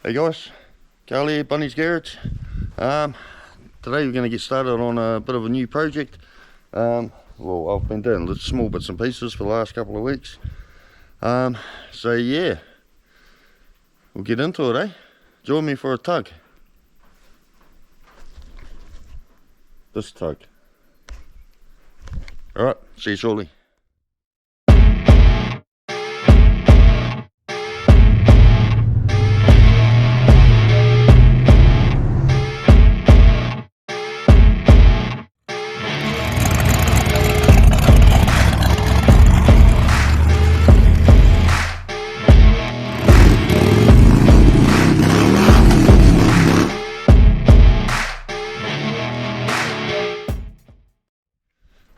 Hey guys, Carl here, Bunny's Garage. Today we're going to get started on a bit of a new project. Well, I've been doing little small bits and pieces for the last couple of weeks. So yeah, we'll get into it, eh? Join me for a tug. This tug. Alright, see you shortly.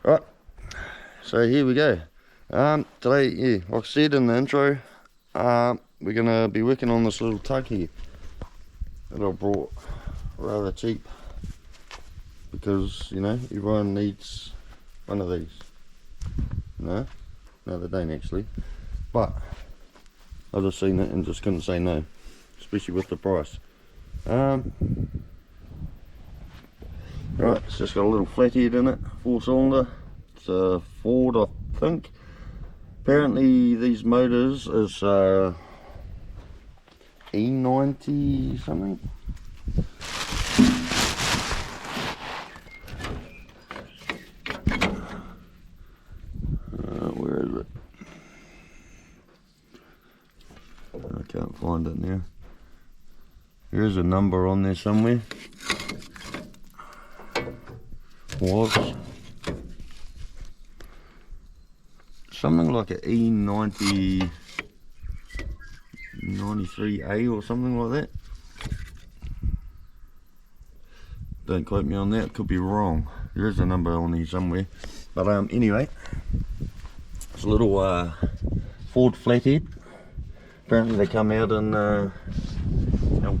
Right, so here we go. Today, yeah, like I said in the intro, we're gonna be working on this little tug here that I brought rather cheap because, you know, everyone needs one of these. No, they don't actually, but I just seen it and just couldn't say no, especially with the price. Right, it's just got a little flathead in it, 4-cylinder. It's a Ford, I think. Apparently these motors is E90 something. Where is it? I can't find it now. Here's a number on there somewhere. Was something like an E90 93A or something like that. Don't quote me on that, could be wrong. There is a number on here somewhere, but anyway, it's a little Ford flathead. Apparently they come out in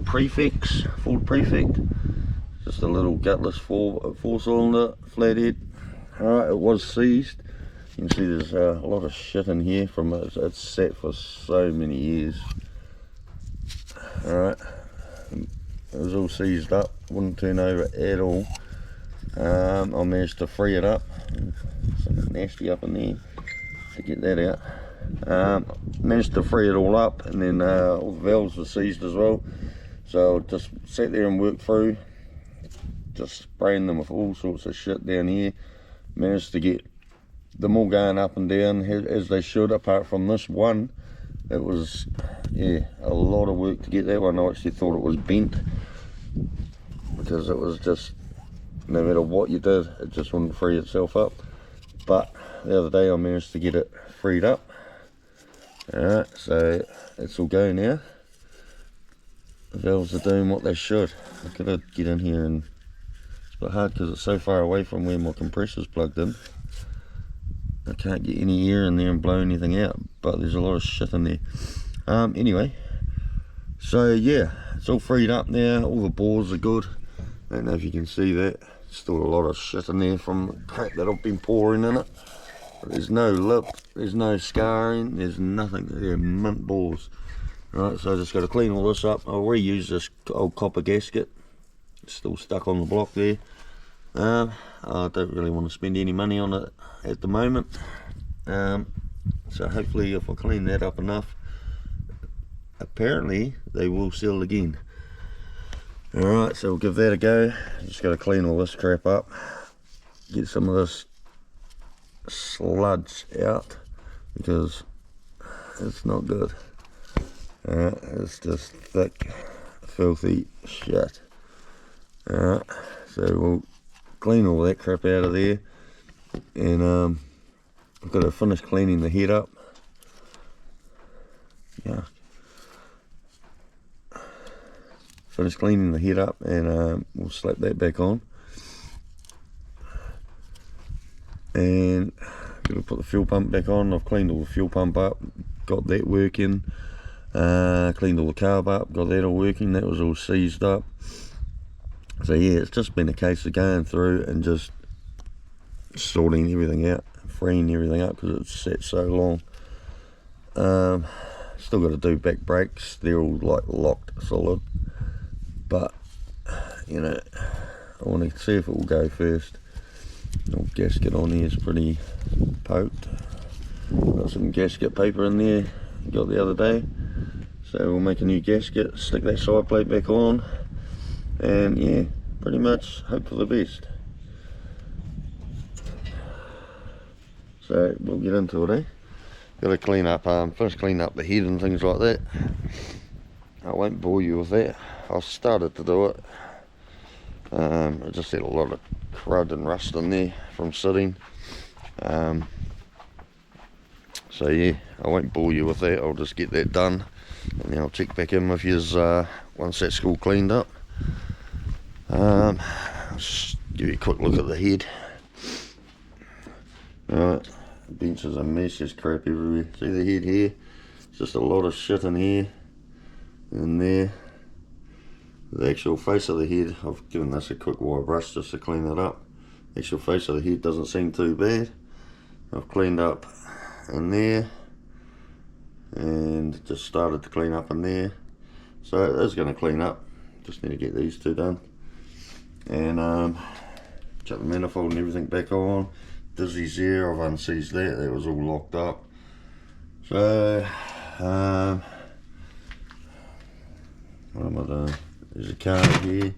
Prefix, Ford Prefect. Just a little gutless 4-cylinder flathead. Alright, it was seized. You can see there's a lot of shit in here from it. It's sat for so many years. Alright, it was all seized up, wouldn't turn over at all. I managed to free it up. Something nasty up in there to get that out. Managed to free it all up, and then all the valves were seized as well. So just sat there and worked through, just spraying them with all sorts of shit down here. Managed to get them all going up and down as they should, apart from this one. It was, yeah, a lot of work to get that one. I actually thought it was bent, because it was just, no matter what you did, it just wouldn't free itself up. But the other day I managed to get it freed up. Alright, so it's all go now. The valves are doing what they should. I could get in here, and it's a bit hard because it's so far away from where my compressor's plugged in. I can't get any air in there and blow anything out, but there's a lot of shit in there. Anyway, so yeah, it's all freed up now. All the bores are good. I don't know if you can see that. Still a lot of shit in there from the crap that I've been pouring in it. But there's no lip, there's no scarring, there's nothing. They're mint bores. Right, so I just got to clean all this up. I'll reuse this old copper gasket. It's still stuck on the block there. I don't really want to spend any money on it at the moment. So hopefully if I clean that up enough, apparently they will seal again. Alright, so we'll give that a go. Just got to clean all this crap up. Get some of this sludge out, because it's not good. Alright, it's just thick, filthy shit. Alright, so we'll clean all that crap out of there, and I've got to finish cleaning the head up. Yeah, finish cleaning the head up, and we'll slap that back on, and got to put the fuel pump back on. I've cleaned all the fuel pump up, got that working. Cleaned all the carb up, got that all working. That was all seized up. So yeah, it's just been a case of going through and just sorting everything out, freeing everything up, because it's sat so long. Still got to do back brakes, they're all like locked solid, but you know, I want to see if it will go first. The old gasket on here is pretty poked. Got some gasket paper in there, got the other day, so we'll make a new gasket, stick that side plate back on, and yeah, pretty much hope for the best. So we'll get into it, eh? Got to clean up, first clean up the head and things like that. I won't bore you with that. I've started to do it. I just had a lot of crud and rust in there from sitting. So yeah, I won't bore you with that. I'll just get that done, and then I'll check back in with yous once that's all cleaned up. I'll just give you a quick look at the head. Alright, the bench is a mess, there's crap everywhere. See the head here? It's just a lot of shit in here, in there. The actual face of the head, I've given this a quick wire brush just to clean it up. The actual face of the head doesn't seem too bad. I've cleaned up in there, and just started to clean up in there. So it is going to clean up, just need to get these two done. And chuck the manifold and everything back on. Dizzy's there, I've unseized that was all locked up. So what am I doing? There's a carb here.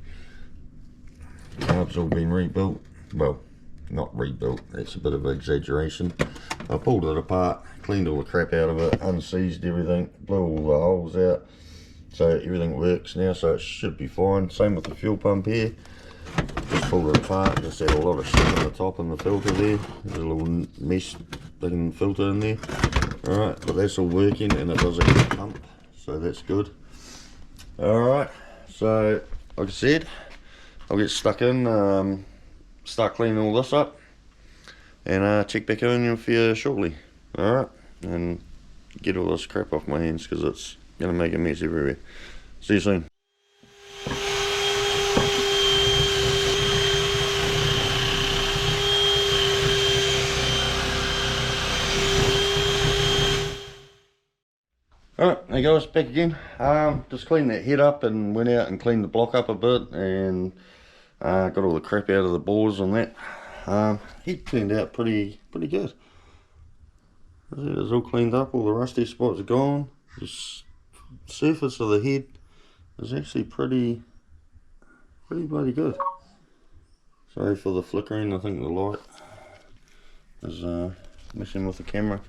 The carb's all been rebuilt. Well, not rebuilt, that's a bit of an exaggeration. I pulled it apart, cleaned all the crap out of it, unseized everything, blew all the holes out, so everything works now, so it should be fine. Same with the fuel pump here. Just pulled it apart, just had a lot of shit on the top and the filter there. There's a little mesh thing filter in there. Alright, but that's all working, and it does a good pump, so that's good. Alright, so like I said, I'll get stuck in, start cleaning all this up, and check back in with you shortly. Alright, and get all this crap off my hands, because it's going to make a mess everywhere. See you soon. Alright, hey guys, back again. Just cleaned that head up and went out and cleaned the block up a bit, and got all the crap out of the bores on that. Head turned out pretty good. It's all cleaned up, all the rusty spots are gone. The surface of the head is actually pretty bloody good. Sorry for the flickering, I think the light is messing with the camera.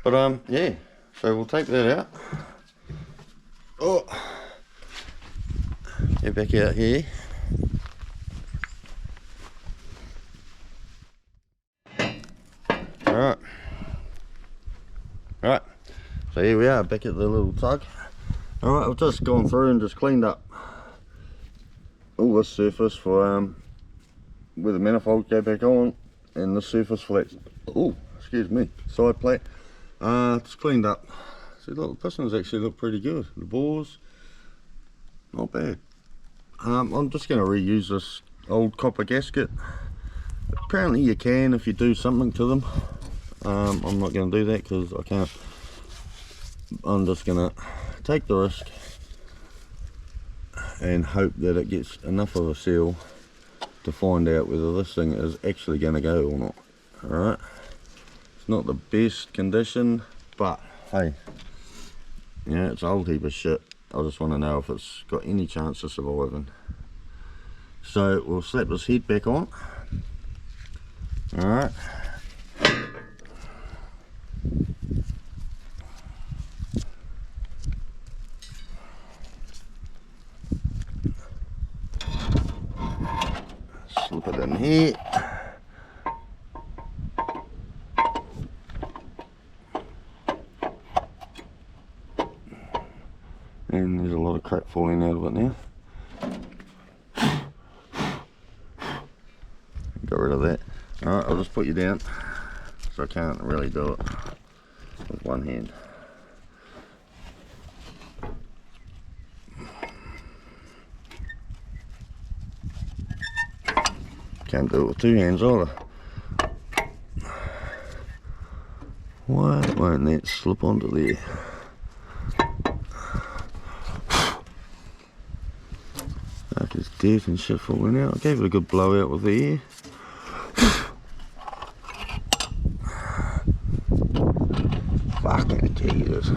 But yeah. So we'll take that out. Oh, get back out here. Alright. So here we are, back at the little tug. Alright, I've just gone through and just cleaned up all this surface for where the manifold go back on, and the surface for that, oh, excuse me, side plate. Just cleaned up. See, look, the pistons actually look pretty good. The bores, not bad. I'm just going to reuse this old copper gasket. Apparently you can if you do something to them. I'm not going to do that because I can't. I'm just going to take the risk and hope that it gets enough of a seal to find out whether this thing is actually going to go or not. Alright. It's not the best condition, but hey, yeah, it's an old heap of shit. I just want to know if it's got any chance of surviving. So we'll slap this head back on. Alright. Slip it in here. And there's a lot of crap falling out of it now. Got rid of that. Alright, I'll just put you down, so I can't really do it with one hand. Can't do it with two hands either. Why won't that slip onto there? Like there's dirt and shit falling out. I gave it a good blowout with the air. Fucking Jesus.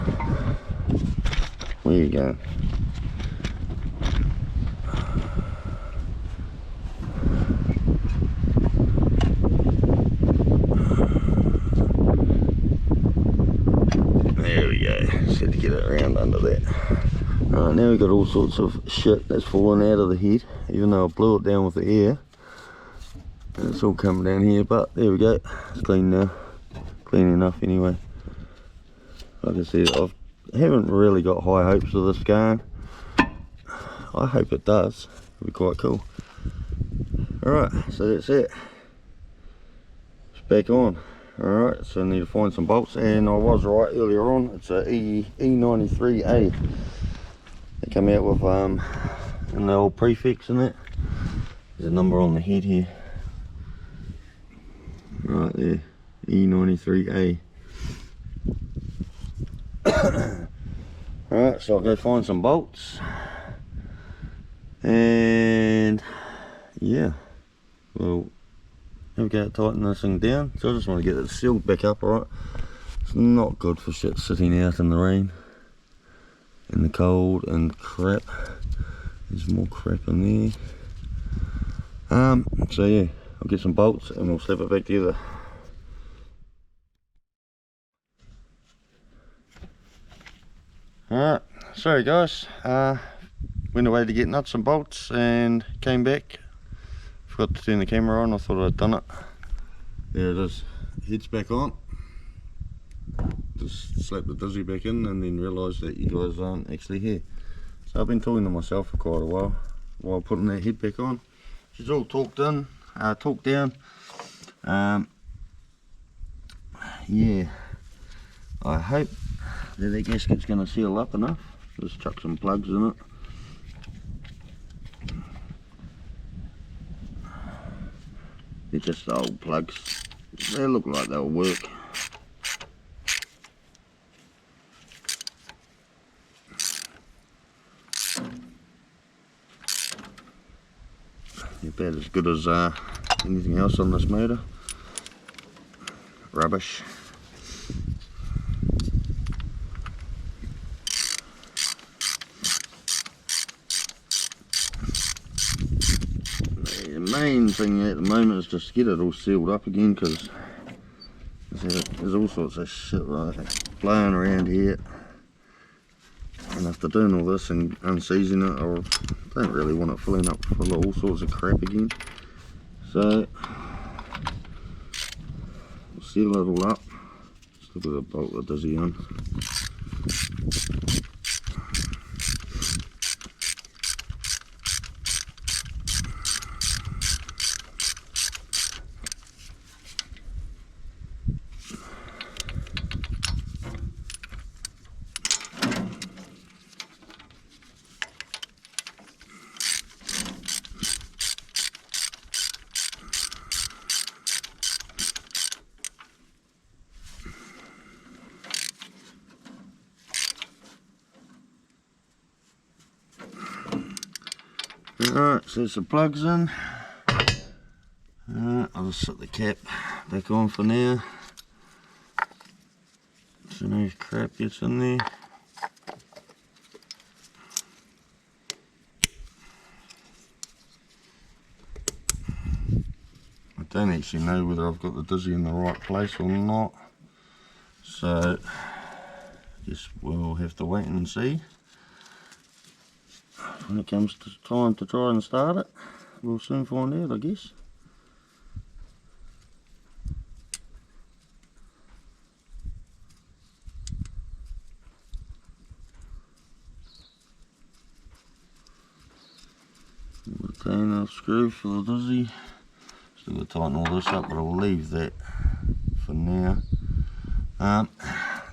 Where you going? There we go. Just had to get it around under that. Right, now we've got all sorts of shit that's falling out of the head, even though I blew it down with the air. And it's all coming down here, but there we go. It's clean now. Clean enough anyway. Like I said, I haven't really got high hopes of this going. I hope it does. It'll be quite cool. Alright, so that's it. It's back on. Alright, so I need to find some bolts, and I was right earlier on. It's a E93A. They come out with an old prefix in it. There's a number on the head here. Right there, E93A. Alright, so I'll go find some bolts. And yeah, we'll have a go at tightening this thing down. So I just want to get it sealed back up, alright? It's not good for shit sitting out in the rain, in the cold and crap. There's more crap in there. So yeah, I'll get some bolts and we'll slap it back together. Alright, sorry guys, went away to get nuts and bolts and came back. Forgot to turn the camera on, I thought I'd done it. There it is, head's back on. Just slapped the dizzy back in and then realised that you guys aren't actually here. So I've been talking to myself for quite a while putting that head back on. She's all torqued in, torqued down. Yeah, I hope that the gasket's going to seal up enough. Just chuck some plugs in it. They're just old plugs. They look like they'll work. They're about as good as anything else on this motor. Rubbish. The main thing at the moment is just get it all sealed up again, because there's all sorts of shit like blowing around here, and after doing all this and unseasoning it, I don't really want it filling up full of all sorts of crap again. So we'll seal it all up. Just look at the bolt that does he on. Alright, so there's the plugs in. Alright, I'll just set the cap back on for now, so no crap gets in there. I don't actually know whether I've got the dizzy in the right place or not, so I guess we'll have to wait and see. When it comes to time to try and start it, we'll soon find out, I guess. Retain our screw for the dizzy. Still got to tighten all this up, but I'll leave that for now.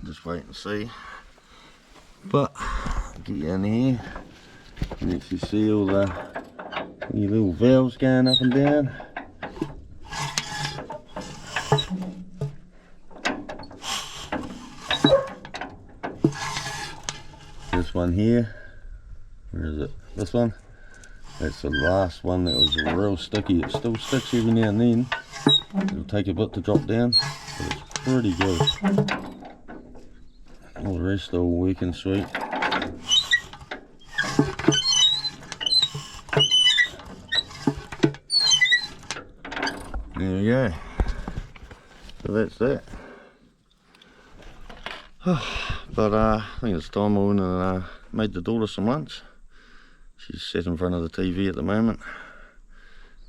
Just wait and see. But get you in here. You can actually see all the little valves going up and down. This one here, where is it? This one. That's the last one that was real sticky. It still sticks every now and then. It'll take a bit to drop down, but it's pretty good. All the rest are all working sweet. There we go. So that's that. But I think it's time I went and made the daughter some lunch. She's sat in front of the TV at the moment,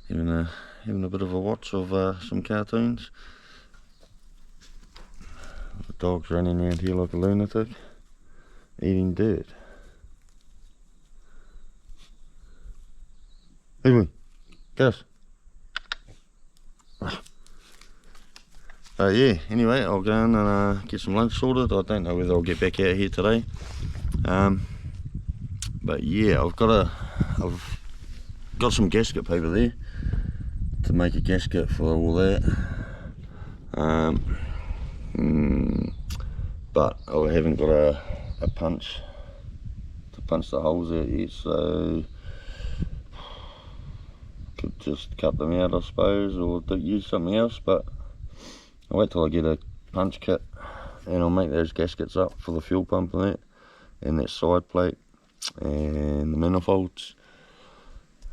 having a bit of a watch of some cartoons. The dog's running around here like a lunatic, eating dirt. Hey, Gus. Yeah, anyway, I'll go in and get some lunch sorted. I don't know whether I'll get back out here today. But yeah, I've got some gasket paper there to make a gasket for all that. But I haven't got a punch to punch the holes out yet, so could just cut them out, I suppose, or use something else. But I'll wait till I get a punch kit and I'll make those gaskets up for the fuel pump and that side plate and the manifolds,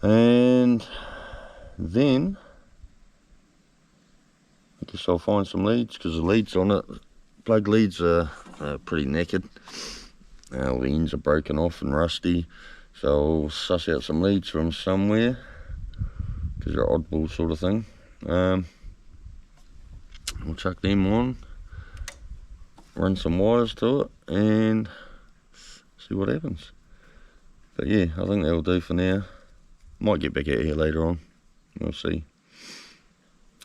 and then I guess I'll find some leads, because the leads on it, plug leads are pretty knackered. The ends are broken off and rusty, so I'll suss out some leads from somewhere, because they're oddball sort of thing. We'll chuck them on, run some wires to it, and see what happens. But yeah, I think that'll do for now. Might get back out here later on, we'll see.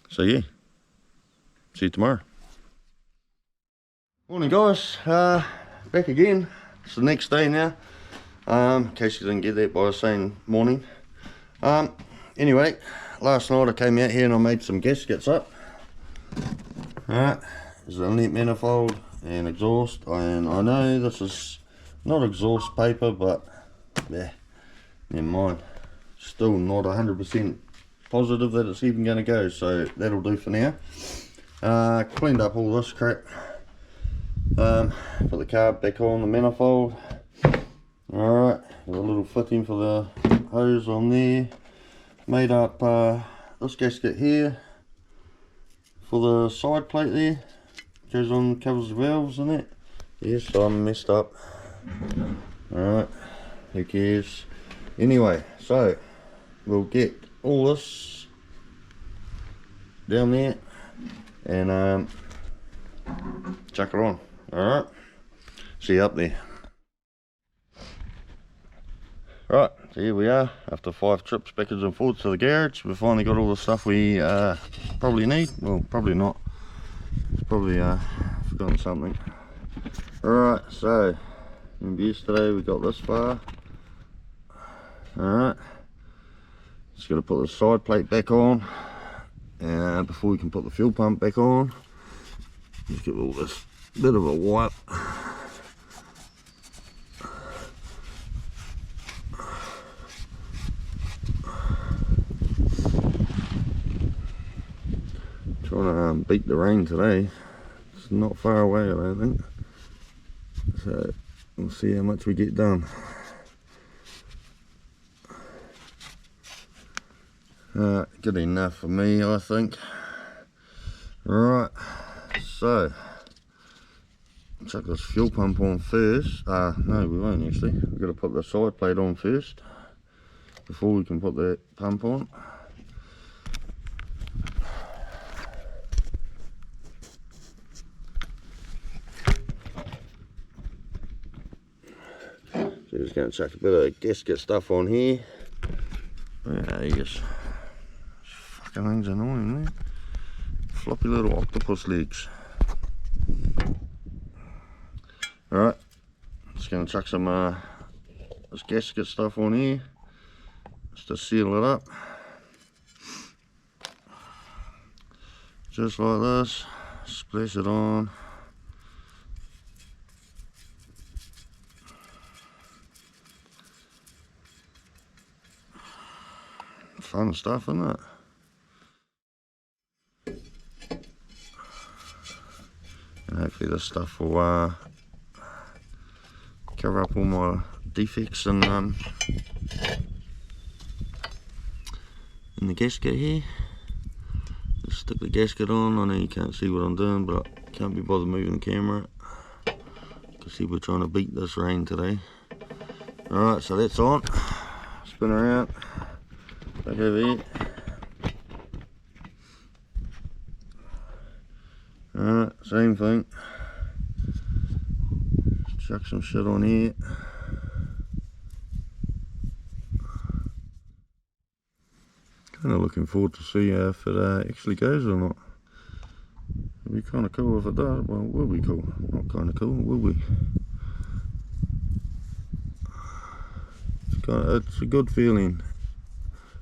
So yeah, see you tomorrow. Morning guys, back again. It's the next day now, in case you didn't get that by saying morning. Anyway, last night I came out here and I made some gaskets up. Alright, there's an inlet manifold and exhaust, and I know this is not exhaust paper, but yeah, never mind. Still not 100% positive that it's even going to go, so that'll do for now. Cleaned up all this crap. Put the carb back on the manifold. Alright, got a little fitting for the hose on there. Made up this gasket here for the side plate there. Goes on, covers the valves and that. Yes, I'm messed up. Alright, who cares? Anyway, so we'll get all this down there and chuck it on. Alright, see you up there. Right, so here we are, after 5 trips backwards and forwards to the garage. We've finally got all the stuff we probably need. Well, probably not. It's probably forgotten something. Alright, so remember yesterday we got this far. Alright, just got to put the side plate back on before we can put the fuel pump back on. Just give all this bit of a wipe. Trying to beat the rain today. It's not far away, I don't think. So we'll see how much we get done. Good enough for me, I think. Right, so chuck this fuel pump on first. No, we won't actually. We've got to put the side plate on first before we can put the pump on. So just going to chuck a bit of gasket stuff on here. Yeah, yes. Fucking thing's annoying, man. Floppy little octopus legs. Alright, just going to chuck some this gasket stuff on here just to seal it up. Just like this. Splash it on. Fun stuff, isn't it? And hopefully this stuff will cover up all my defects in the gasket here. Just stick the gasket on. I know you can't see what I'm doing, but I can't be bothered moving the camera. You see we're trying to beat this rain today. Alright, so that's on. Spin around. Back over here. Alright, same thing. Chuck some shit on here. Kind of looking forward to see if it actually goes or not. It'll be kind of cool if it does. Well, it will be cool. Not kind of cool, it will be. It's a good feeling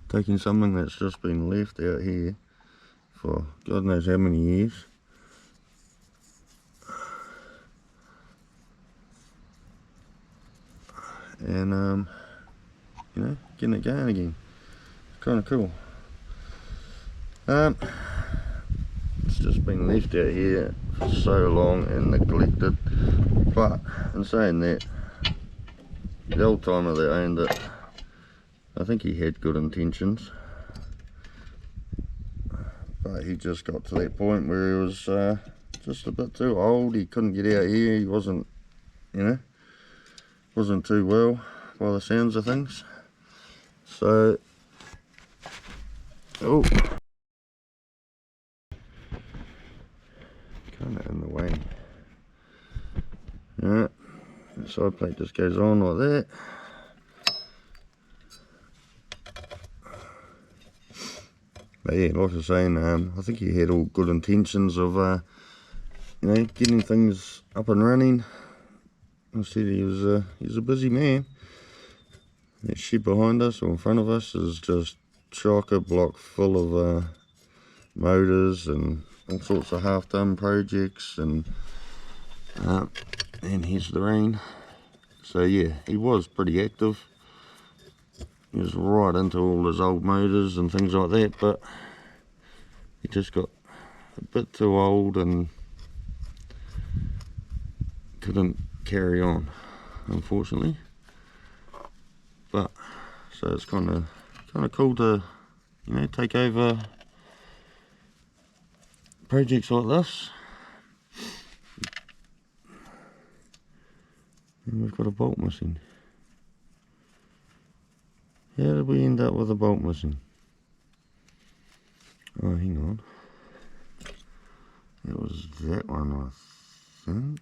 taking something that's just been left out here for God knows how many years, and you know, getting it going again. It's kind of cool. It's just been left out here for so long and neglected. But in saying that, the old timer that owned it, I think he had good intentions, but he just got to that point where he was just a bit too old. He couldn't get out here. He wasn't, you know, wasn't too well by the sounds of things. So, oh, kind of in the way. Alright, the side plate just goes on like that. But yeah, like I was saying, I think he had all good intentions of, you know, getting things up and running. I said he's a busy man. That shed behind us or in front of us is just chock-a-block full of motors and all sorts of half-done projects, and here's the rain. So yeah, he was pretty active. He was right into all his old motors and things like that, but he just got a bit too old and couldn't carry on, unfortunately. But so it's kind of cool to, you know, take over projects like this. And we've got a bolt missing. How did we end up with a bolt missing? Oh, hang on. It was that one, I think.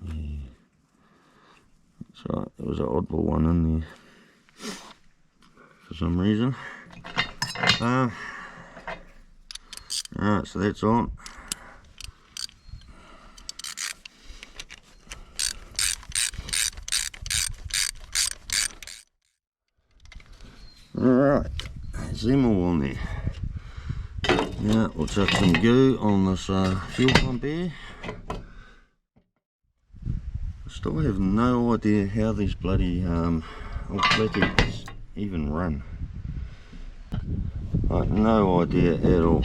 Yeah. That's right, there was an oddball one in there for some reason. Alright, so that's on. Alright, there's them all on there. Now we'll chuck some goo on this fuel pump here. I still have no idea how these bloody flatheads even run. Like, no idea at all.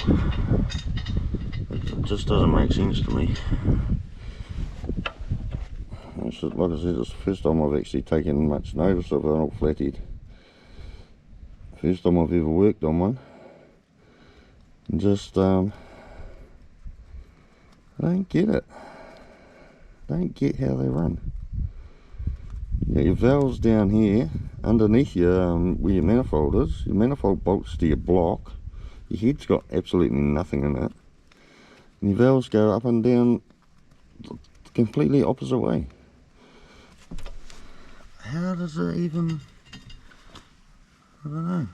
It just doesn't make sense to me. It's just, like I said, it's the first time I've actually taken much notice of an old flathead. First time I've ever worked on one. And just I don't get it. Don't get how they run. Yeah, your valves down here underneath your where your manifold is. Your manifold bolts to your block. Your head's got absolutely nothing in it, and your valves go up and down the completely opposite way. How does it even? I don't know.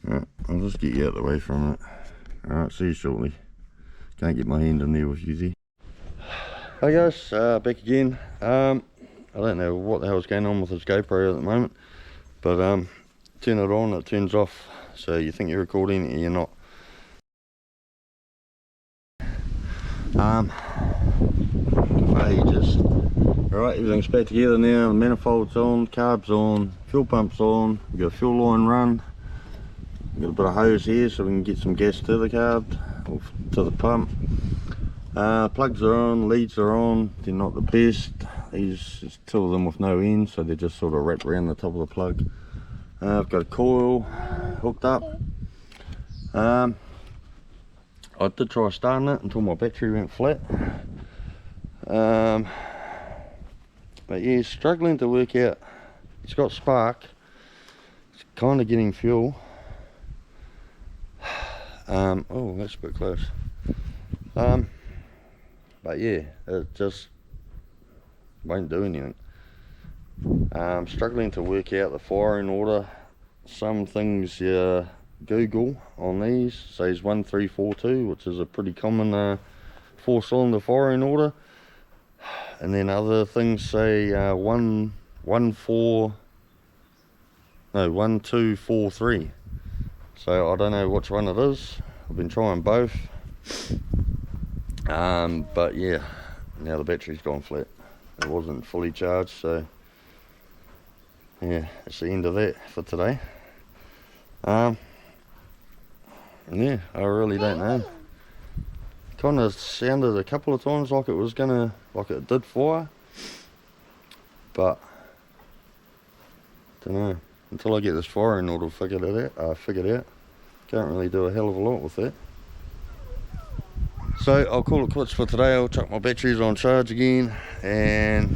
Alright, I'll just get you out of the way from it. Alright, see you shortly. Can't get my hand in there with you there. Hi guys, back again. I don't know what the hell's going on with this GoPro at the moment, but turn it on, it turns off, so you think you're recording and you're not. For ages. Alright, everything's back together now. The manifold's on, carb's on, fuel pump's on, we've got a fuel line run. We've got a bit of hose here so we can get some gas to the carb, or to the pump. Plugs are on, leads are on, they're not the best. There's two of them with no end, so they're just sort of wrapped around the top of the plug. I've got a coil hooked up. I did try starting it until my battery went flat. But yeah, struggling to work out. It's got spark. It's kind of getting fuel. Oh, that's a bit close. But yeah, it just won't do anything. Struggling to work out the firing order. Some things you Google on these says 1342, which is a pretty common 4-cylinder firing order, and then other things say 1243. So I don't know which one it is. I've been trying both. But yeah, now the battery's gone flat. It wasn't fully charged, so yeah, it's the end of that for today. Yeah, I really don't know. Kind of sounded a couple of times like it was gonna, like it did fire, but don't know. Until I get this firing order figured out, can't really do a hell of a lot with that. So I'll call it quits for today. I'll chuck my batteries on charge again, and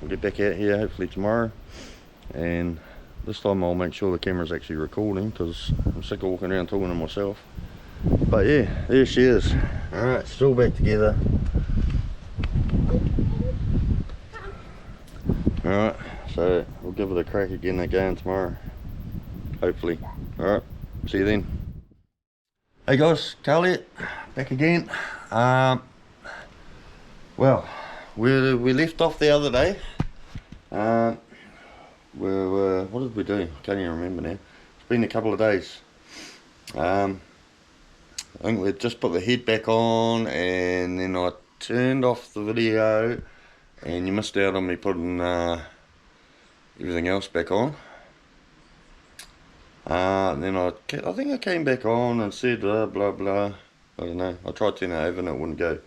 we'll get back out here hopefully tomorrow. And this time I'll make sure the camera's actually recording, because I'm sick of walking around talking to myself. But yeah, there she is. Alright, still back together. Alright, so we'll give it a crack again tomorrow. Hopefully. Alright, see you then. Hey guys, Carly, back again. Well, we left off the other day. What did we do? I can't even remember now. It's been a couple of days. I think we just put the head back on, and then I turned off the video, and you missed out on me putting everything else back on. And then I think I came back on and said blah blah. I don't know. I tried turning it over and it wouldn't go.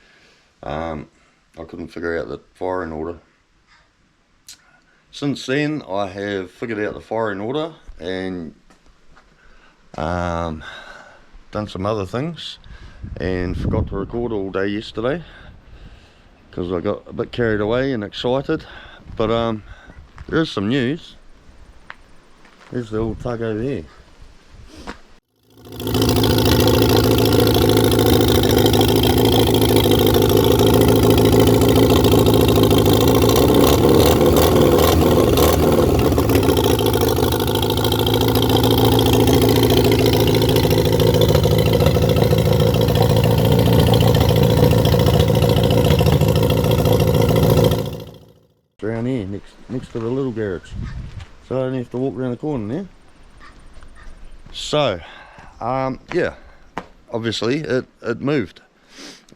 I couldn't figure out the firing order. Since then, I have figured out the firing order and done some other things, and forgot to record all day yesterday because I got a bit carried away and excited. But there is some news. There's the old tug over here. Around here, next to the little garage, so I don't have to walk around the corner now. So yeah, obviously it moved,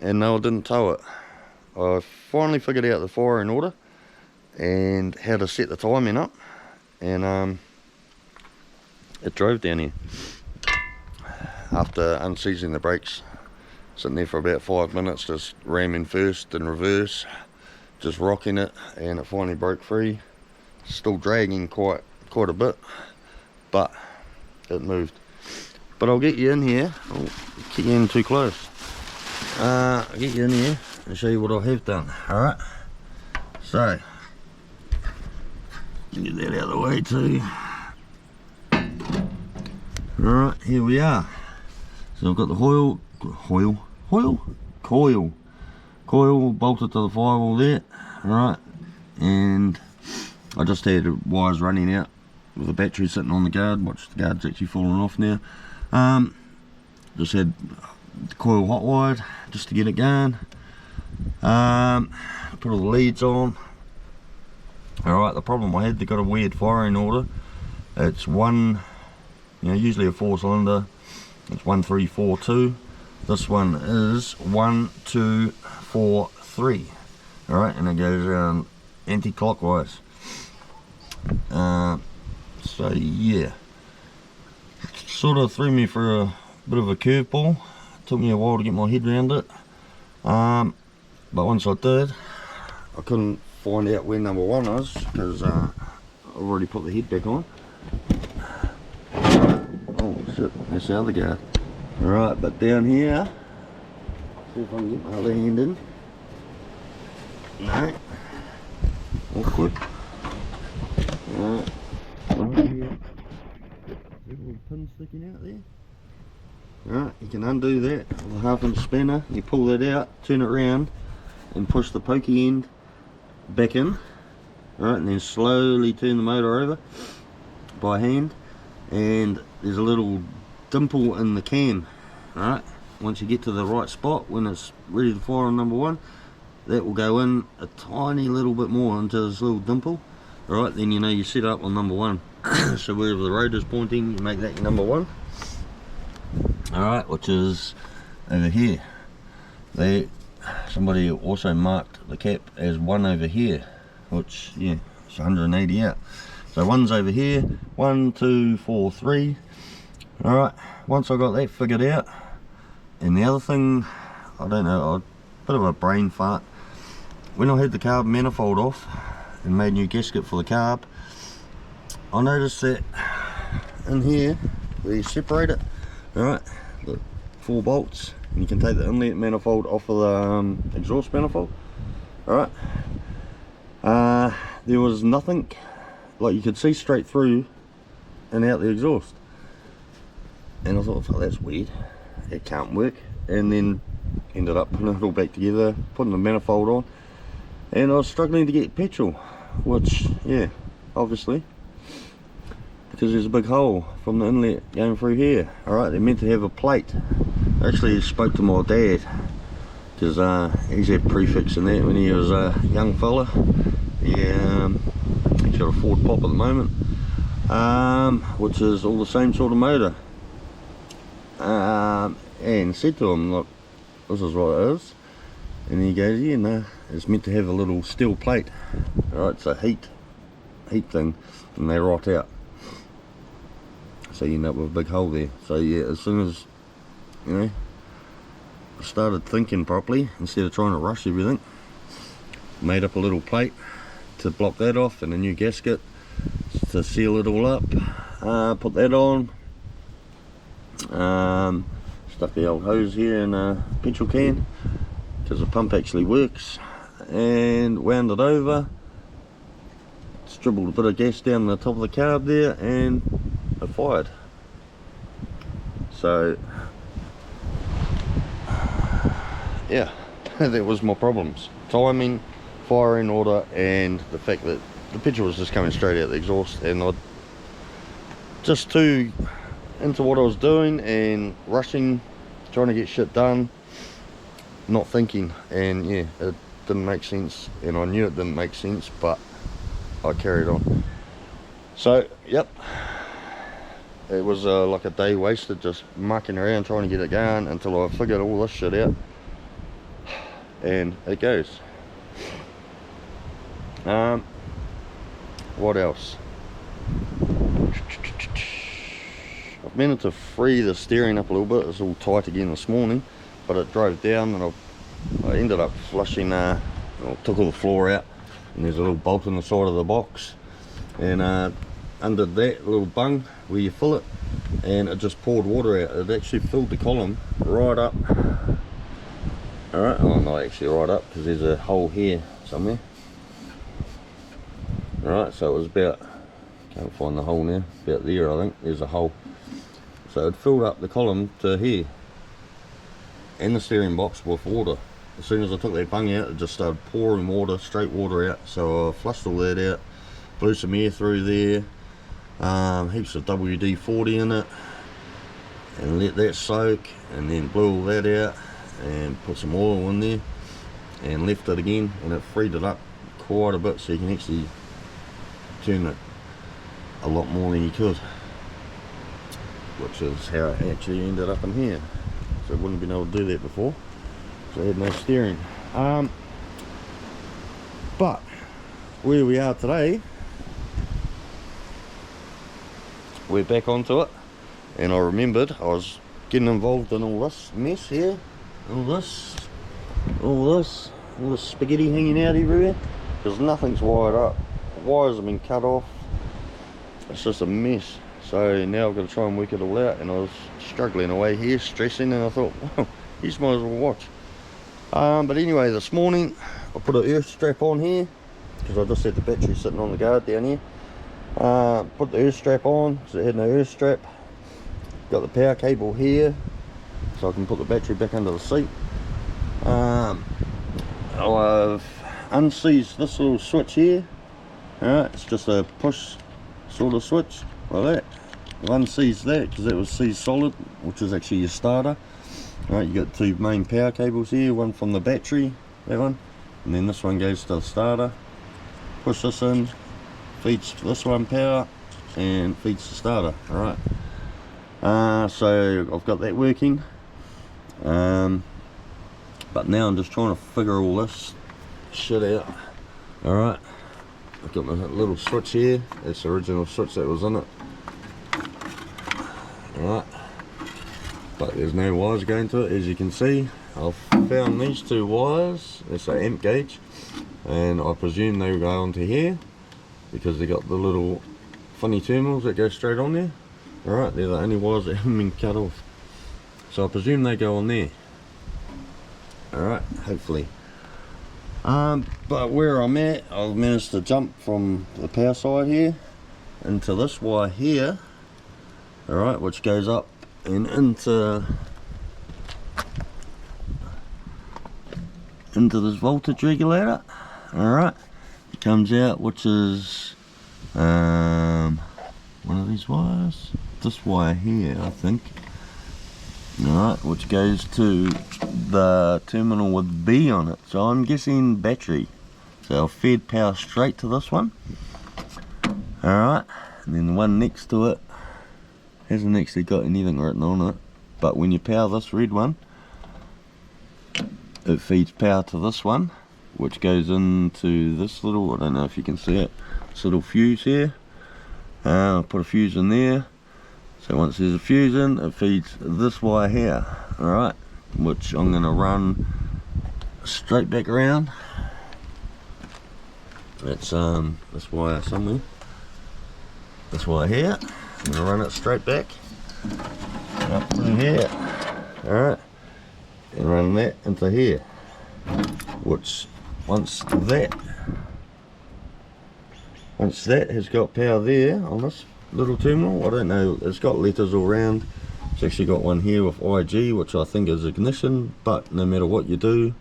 and no, I didn't tow it. I finally figured out the firing order and how to set the timing up, and it drove down here after unseizing the brakes, sitting there for about 5 minutes, just ramming first and reverse, just rocking it, and it finally broke free. Still dragging quite a bit, but it moved. But I'll get you in here. Oh, get you in too close. I'll get you in here and show you what I have done. Alright, so get that out of the way too. Alright, here we are. So I've got the coil bolted to the firewall there. Alright, and I just had wires running out with the battery sitting on the guard. Watch, the guard's actually falling off now. Just had the coil hot wired just to get it going. Put all the leads on. Alright, the problem I had, they got a weird firing order. It's usually a 4-cylinder, it's 1342. This one is 1, 2, 4, 3. Alright, and it goes around anti-clockwise. So yeah, sort of threw me for a bit of a curveball. Took me a while to get my head around it, but once I did, I couldn't find out where number 1 is, because I've already put the head back on. Oh shit, that's the other guard. Alright, but down here, see if I can get my other hand in. No, awkward. Alright, right here, see a little pin sticking out there. Alright, you can undo that with a 1/2 inch spanner. You pull that out, turn it around, and push the pokey end back in. Alright, and then slowly turn the motor over by hand, and there's a little dimple in the cam. Alright, once you get to the right spot, when it's ready to fire on number 1, that will go in a tiny little bit more into this little dimple. Alright, then you know you set up on number 1. So wherever the rotor is pointing, you make that your number 1. Alright, which is over here. Somebody also marked the cap as 1 over here, which, yeah, it's 180 out. So 1's over here, 1, 2, 4, 3. Alright, once I got that figured out, and the other thing, I don't know, a bit of a brain fart. When I had the carb manifold off and made a new gasket for the carb, I noticed that in here, where you separate it, alright, the 4 bolts, and you can take the inlet manifold off of the exhaust manifold. Alright, there was nothing, like you could see straight through and out the exhaust, and I thought, oh, that's weird, it can't work. And then ended up putting it all back together, putting the manifold on, and I was struggling to get petrol, which, yeah, obviously, because there's a big hole from the inlet going through here. Alright, they're meant to have a plate. I actually spoke to my dad, because he's had prefix in that when he was a young fella. He's got a Ford Pop at the moment, which is all the same sort of motor. And said to him, look, this is what it is. And he goes, yeah, no, it's meant to have a little steel plate. Alright, it's a heat thing, and they rot out. So you end up with a big hole there. So yeah, as soon as, you know, I started thinking properly, instead of trying to rush everything, made up a little plate to block that off, and a new gasket to seal it all up. Put that on. Stuck the old hose here in a petrol can, because the pump actually works, and wound it over, dribbled a bit of gas down the top of the carb there, and it fired. So yeah, that was my problems: timing, firing order, and the fact that the petrol was just coming straight out the exhaust, and I'd just too into what I was doing and rushing, trying to get shit done, not thinking, and yeah, it didn't make sense, and I knew it didn't make sense, but I carried on. So yep, it was like a day wasted just mucking around trying to get it going until I figured all this shit out, and it goes. What else? I've managed to free the steering up a little bit. It's all tight again this morning, but it drove down, and I ended up flushing, took all the floor out, and there's a little bolt in the side of the box, and under that little bung where you fill it, and it just poured water out. It actually filled the column right up. Alright, oh, not actually right up, because there's a hole here somewhere. Alright, so it was about, can't find the hole now, about there I think, there's a hole. So it filled up the column to here, and the steering box with water. As soon as I took that bung out, it just started pouring water, straight water out. So I flushed all that out, blew some air through there, heaps of WD-40 in it, and let that soak, and then blew all that out, and put some oil in there, and left it again, and it freed it up quite a bit, so you can actually turn it a lot more than you could, which is how it actually ended up in here. so I wouldn't have been able to do that before, so I had no steering. But where we are today, we're back onto it, and I remembered I was getting involved in all this mess here, all this spaghetti hanging out everywhere, because nothing's wired up, wires have been cut off, it's just a mess. So now I've got to try and work it all out, and I was struggling away here, stressing, and I thought, well, you might as well watch. But anyway, this morning I put an earth strap on here, because I just had the battery sitting on the guard down here. Put the earth strap on, so it had no earth strap. Got the power cable here, so I can put the battery back under the seat. I've unseized this little switch here. Alright, it's just a push sort of switch, like that. I've unseized that because that was seized solid, which is actually your starter. Alright, you got two main power cables here, one from the battery, that one, and then this one goes to the starter. Push this in, feeds this one power, and feeds the starter. Alright, so I've got that working. But now I'm just trying to figure all this shit out. Alright, I've got my little switch here, that's the original switch that was in it. Alright, but there's no wires going to it, as you can see. I've found these two wires, that's an amp gauge, and I presume they will go onto here, because they got the little funny terminals that go straight on there. Alright, they're the only wires that haven't been cut off, so I presume they go on there. Alright, hopefully. But where I'm at, I've managed to jump from the power side here into this wire here, alright, which goes up and into this voltage regulator. Alright, it comes out, which is one of these wires, this wire here, I think. Alright, which goes to the terminal with B on it, so I'm guessing battery. So I'll feed power straight to this one. Alright, and then the one next to it hasn't actually got anything written on it, but when you power this red one, it feeds power to this one, which goes into this little, I don't know if you can see it, this little fuse here. I'll put a fuse in there. So once there's a fuse in, it feeds this wire here, alright, which I'm going to run straight back around. It's this wire somewhere, this wire here. I'm going to run it straight back up through here, alright, and run that into here, which once that has got power there on this little terminal, I don't know, it's got letters all around. It's actually got one here with IG, which I think is ignition, but no matter what you do,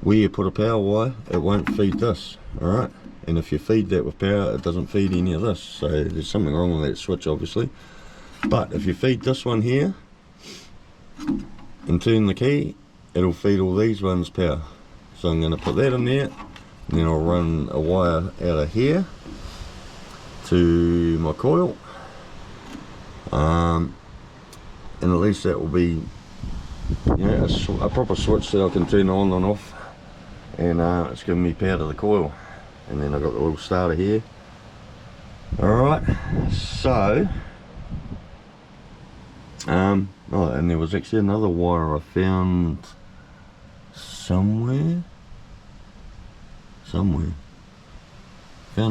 where you put a power wire, it won't feed this, alright, and if you feed that with power, it doesn't feed any of this, so there's something wrong with that switch obviously. But if you feed this one here and turn the key, it'll feed all these ones power. So I'm going to put that in there, and then I'll run a wire out of here to my coil, and at least that will be, you know, a proper switch that I can turn on and off, and it's giving me power to the coil. And then I've got the little starter here. Alright, so oh, and there was actually another wire I found somewhere, found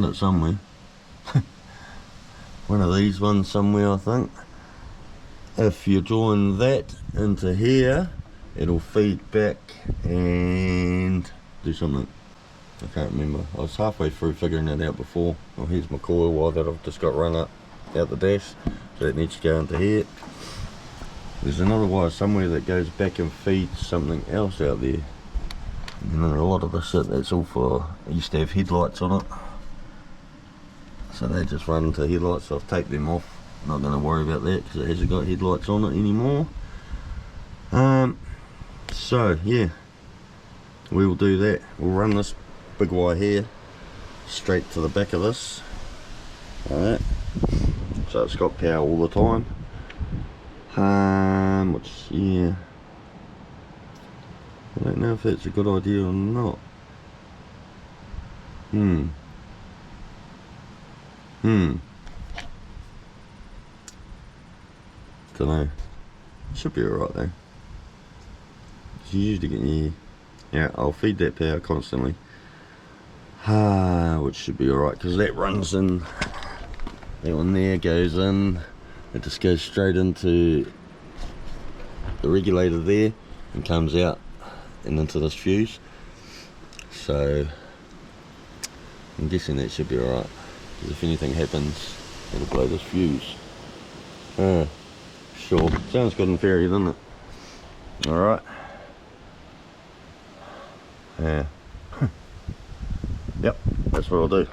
it somewhere. One of these ones somewhere, I think. If you join that into here, it'll feed back and do something. I can't remember. I was halfway through figuring it out before. Oh, here's my coil wire that I've just got run up out the dash, so that needs to go into here. There's another wire somewhere that goes back and feeds something else out there. And then a lot of this shit, that's all for, I used to have headlights on it, so they just run into headlights, so I've taped them off. Not going to worry about that because it hasn't got headlights on it anymore. So yeah, we will do that. We'll run this big wire here straight to the back of this, alright, so it's got power all the time. Which, yeah, I don't know if that's a good idea or not. Don't know. Should be alright though. You usually get your... Yeah, I'll feed that power constantly. Which should be alright, because that runs in... That one there goes in. It just goes straight into the regulator there and comes out and into this fuse. So I'm guessing that should be alright, because if anything happens it'll blow this fuse. Sure, sounds good and fairy, doesn't it? Alright. Yeah. Yep, that's what I'll do.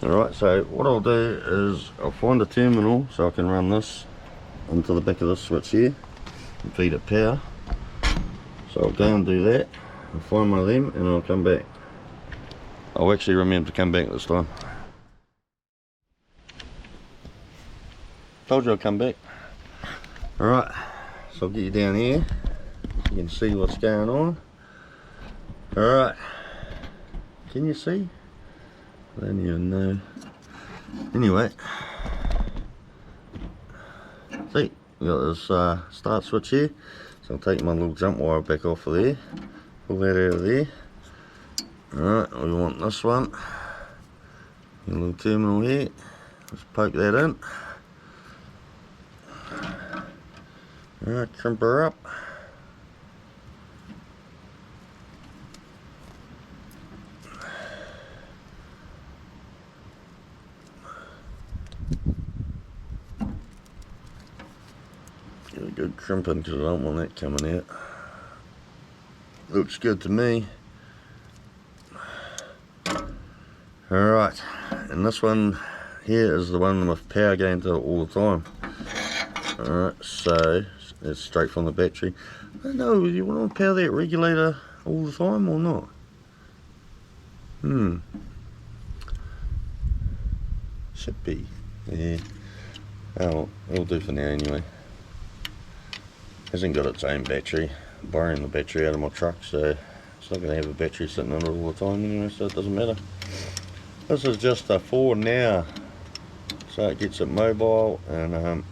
Alright, so what I'll do is I'll find a terminal so I can run this into the back of this switch here and feed it power. So I'll go and do that, I'll find one of them and I'll come back. I'll actually remember to come back this time. Told you I'd come back. Alright, so I'll get you down here, you can see what's going on. Alright, can you see? I don't even know. Anyway, see, we got this start switch here, so I'll take my little jump wire back off of there, pull that out of there. Alright, we want this one, a little terminal here, let's poke that in. Alright, crimp her up. Give it a good crimping because I don't want that coming out. Looks good to me. Alright, and this one here is the one with power going to it all the time. Alright, so it's straight from the battery. I don't know, you want to power that regulator all the time or not? Should be. Yeah. Oh, it'll do for now anyway. Hasn't got its own battery. I'm borrowing the battery out of my truck, so it's not going to have a battery sitting on it all the time anyway, so it doesn't matter. This is just a for now, so it gets it mobile, and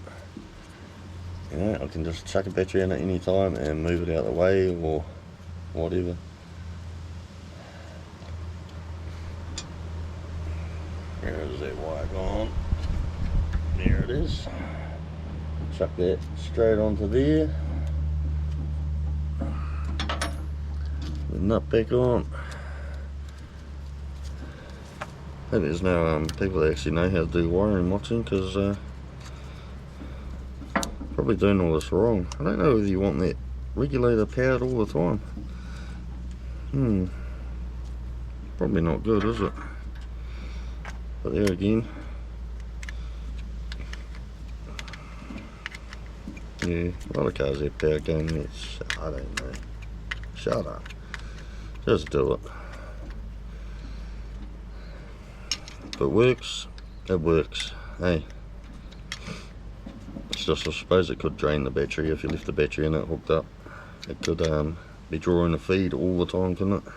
you know, I can just chuck a battery in at any time and move it out of the way or whatever. Where is that wire gone? There it is. Chuck that straight onto there. The nut back on. I think there's no people that actually know how to do wiring watching, because probably doing all this wrong. I don't know whether you want that regulator powered all the time. Probably not good, is it? But there again, yeah, a lot of cars have power going there. I don't know. Shut up. Just do it. If it works, it works. Hey. It's just, I suppose it could drain the battery if you left the battery in it hooked up. It could be drawing a feed all the time, couldn't it?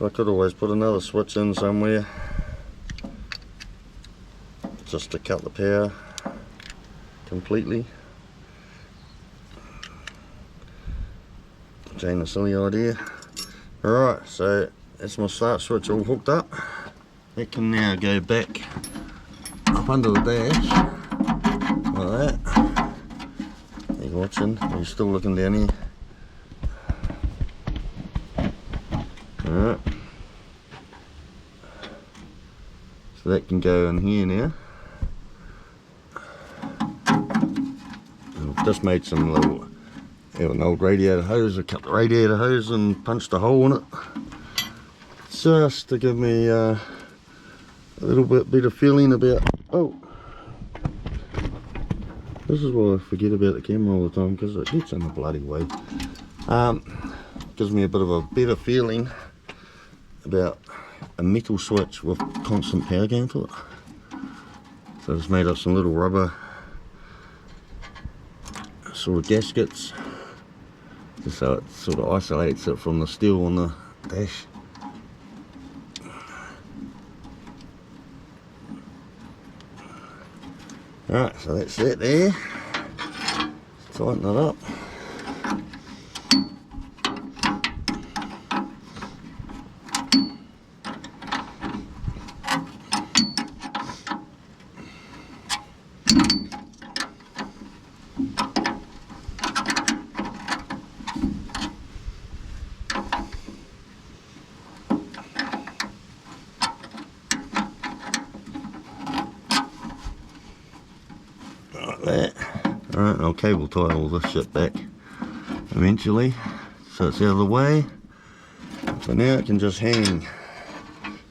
I could always put another switch in somewhere just to cut the power completely. Ain't a silly idea. Alright, so that's my start switch all hooked up. It can now go back up under the dash like that. Are you watching? Are you still looking down here? Alright, so that can go in here now. I've just made some little, an old radiator hose. I cut the radiator hose and punched a hole in it just to give me a little bit better feeling about, oh, this is why I forget about the camera all the time, because it gets in the bloody way. Gives me a bit of a better feeling about a metal switch with constant power going to it. So I just made up some little rubber sort of gaskets just so it sort of isolates it from the steel on the dash. Alright, so that's it there. Let's tighten it up. That. Alright, I'll cable tie all this shit back eventually, so it's out of the way. For now it can just hang.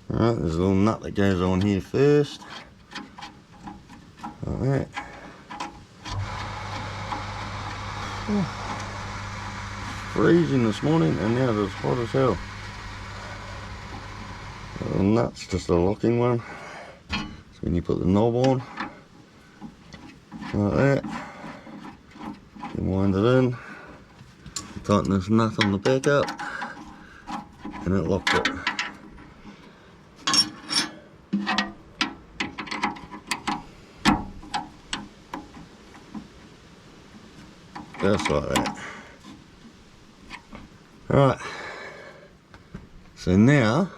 Alright, there's a little nut that goes on here first. Like that. Freezing this morning and now it's hot as hell. The little nut's just a locking one. So when you put the knob on, like that, you wind it in, you tighten this nut on the back up, and it locks it. Just like that. Alright, so now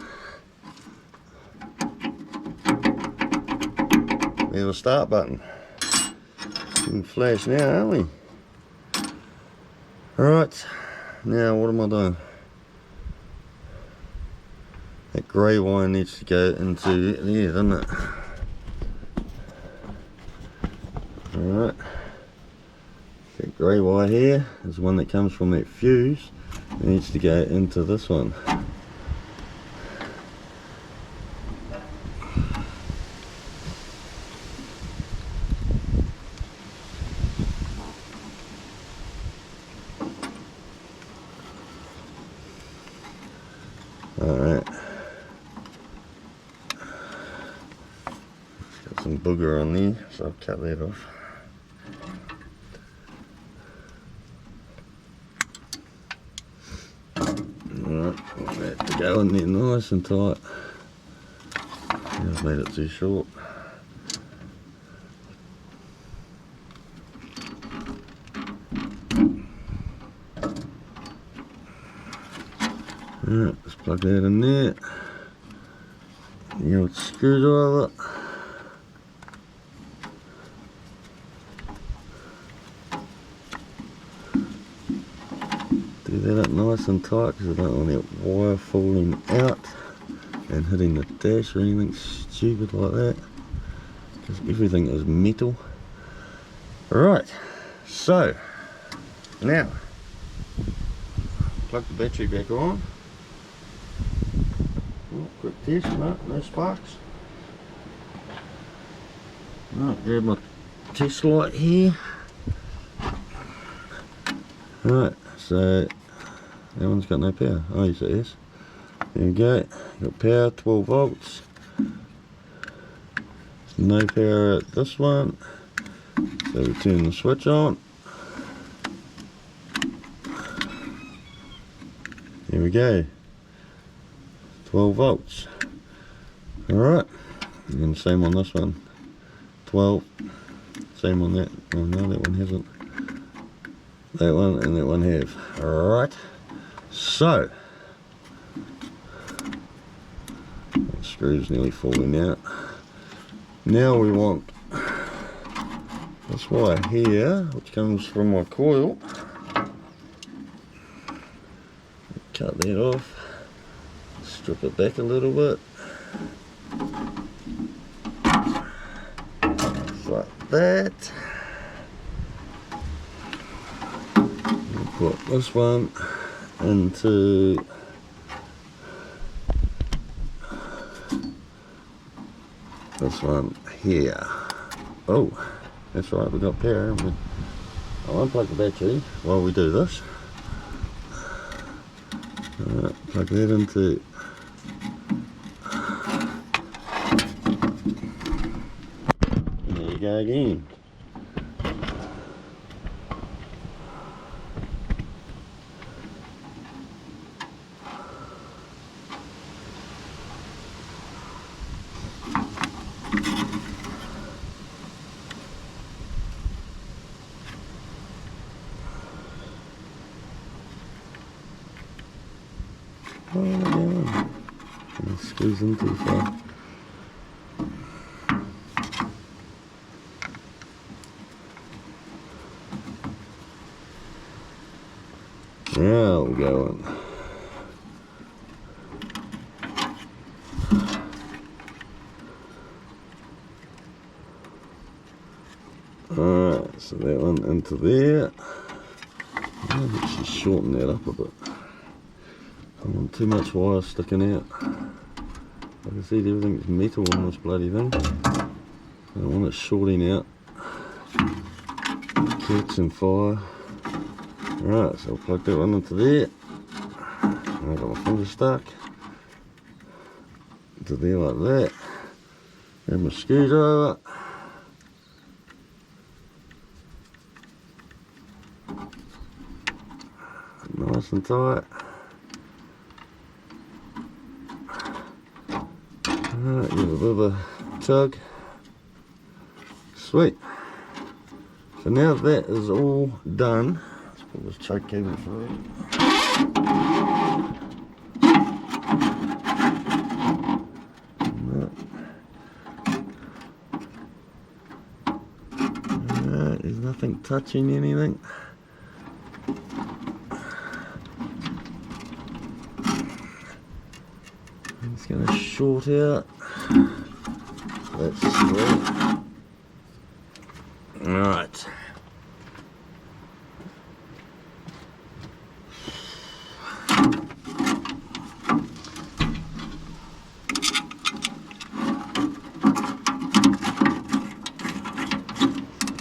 we have a start button. We can flash now, aren't we? Alright, now what am I doing? That grey wire needs to go into there, doesn't it? Alright, that grey wire here is the one that comes from that fuse. It needs to go into this one. Alright, got some booger on there, so I'll cut that off. Alright, want that to go in there nice and tight. I've made it too short. Alright, let's plug that in there. The old screwdriver. Do that up nice and tight because I don't want that wire falling out and hitting the dash or anything stupid like that, because everything is metal. Alright, so now plug the battery back on. Oh, quick test, no sparks. Right, grab my test light here. Right, so that one's got no power. Oh yes it is. There we go, got power, 12 volts. No power at this one, so we turn the switch on. There we go, 12 volts. Alright, and then same on this one, 12, same on that. Oh no, that one hasn't. That one and that one have. Alright, so that screw's nearly falling out. Now we want this wire here, which comes from my coil. Cut that off, strip it back a little bit, just like that. Put this one into this one here. Oh, that's right, we've got power, haven't we? I'll unplug the battery while we do this. Plug that into and there you go again. Oh, yeah. It screws in too far. Now we're going. Alright, so that one into there. Maybe just shorten that up a bit. I don't want too much wire sticking out. I can see everything's metal on this bloody thing. I don't want it shorting out. Catching fire. Alright, so I'll plug that one into there. I've got my finger stuck. Into there like that. Grab my screwdriver. Nice and tight. Alright, give it a bit of a tug. Sweet. So now that is all done, let's put this choke cable through. Alright, there's nothing touching anything. It's going to short out. That's sweet. Alright.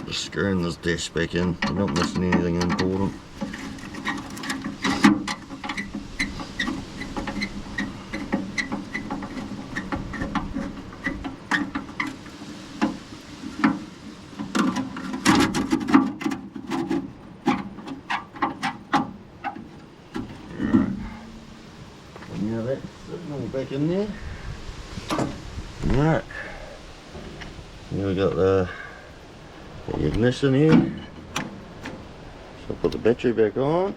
Just screwing this dash back in. I'm not missing anything important. Now that's sitting all back in there. Alright. Now we got the ignition here. So I'll put the battery back on.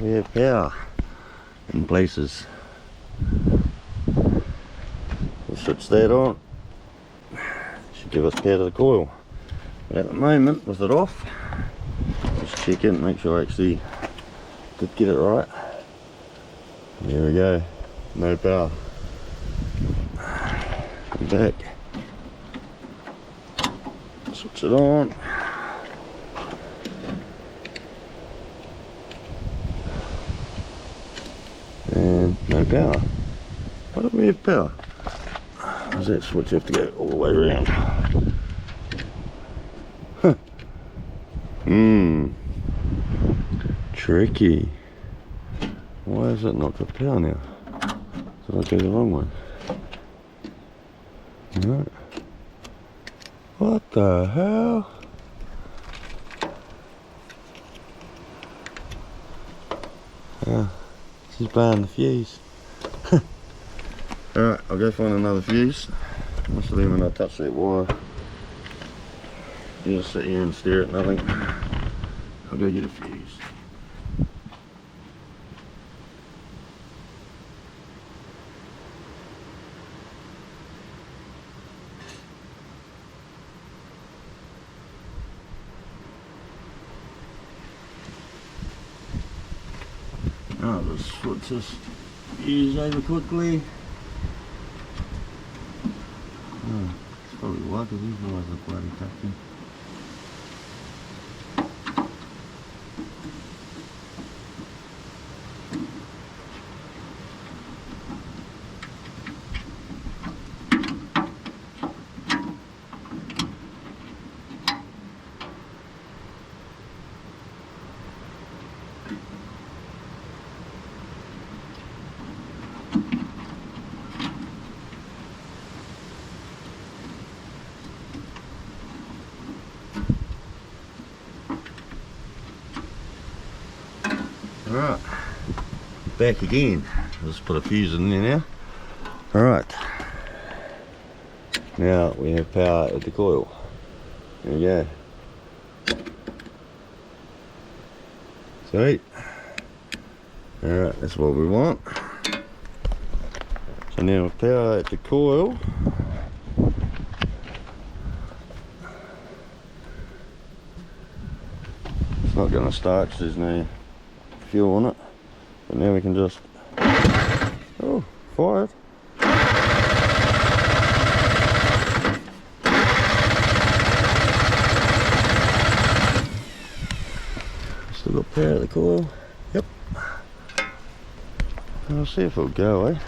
We have power in places. We'll switch that on. Should give us power to the coil. But at the moment, with it off, just check in, make sure I actually did get it right. There we go. No power. Come back. Switch it on. And no power. Why don't we have power? Does that switch have to go all the way around? Huh. Tricky. Why is it not got power now? Did I go the wrong way? No. What the hell? Ah, she's blowing the fuse. Alright, I'll go find another fuse. Must have been when I touched that wire. You just sit here and stare at nothing. I'll go get a fuse. I'll just switch this fuse over quickly. Oh, it's probably why, because these wires are bloody touching. Alright, back again. Let's put a fuse in there now. Alright, now we have power at the coil. There we go. Sweet. Alright, that's what we want. So now we'll power at the coil. It's not going to start because there's no fuel on it. But now we can just, oh, fire it. Still got power at the coil. Yep. I'll see if it'll go, eh?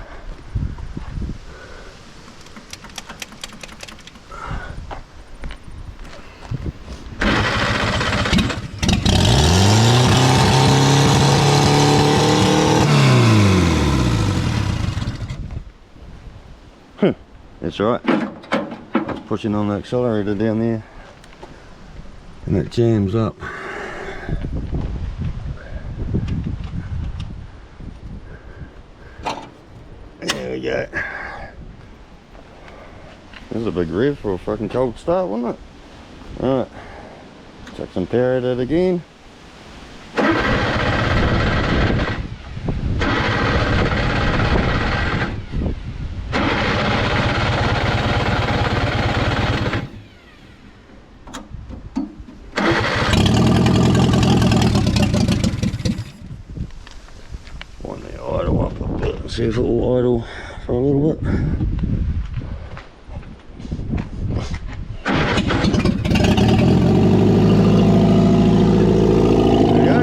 That's right. Just pushing on the accelerator down there and it jams up. There we go. There's a big rev for a fucking cold start, wasn't it? Alright. Chuck some power at it again. See if it will idle for a little bit. There we go.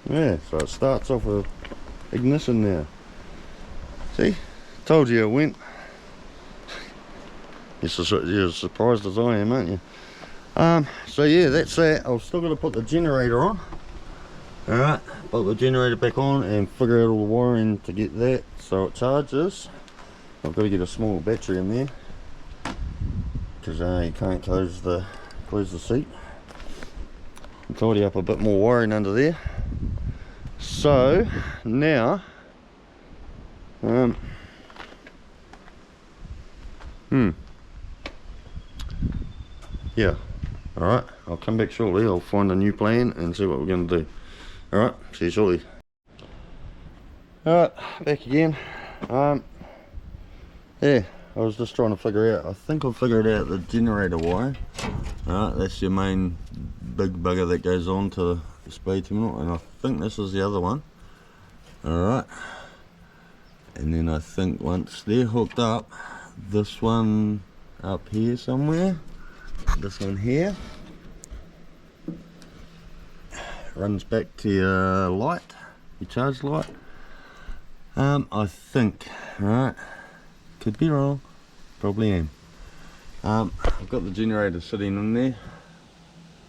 Yeah, so it starts off with ignition there. See? Told you it went. You're as surprised as I am, aren't you? So yeah, that's that. I've still got to put the generator on. Alright, put the generator back on and figure out all the wiring to get that so it charges. I've got to get a small battery in there because you can't close the seat. And tidy up a bit more wiring under there. So now yeah, alright, I'll come back shortly. I'll find a new plan and see what we're going to do. Alright, see you shortly. Alright, back again. Yeah, I was just trying to figure out, I think I figured out the generator wire. Alright, that's your main big bugger that goes on to the speed terminal, and I think this is the other one. Alright, and then I think once they're hooked up, this one up here somewhere, this one here, runs back to your light, your charge light. I think, alright, could be wrong, probably am. I've got the generator sitting in there.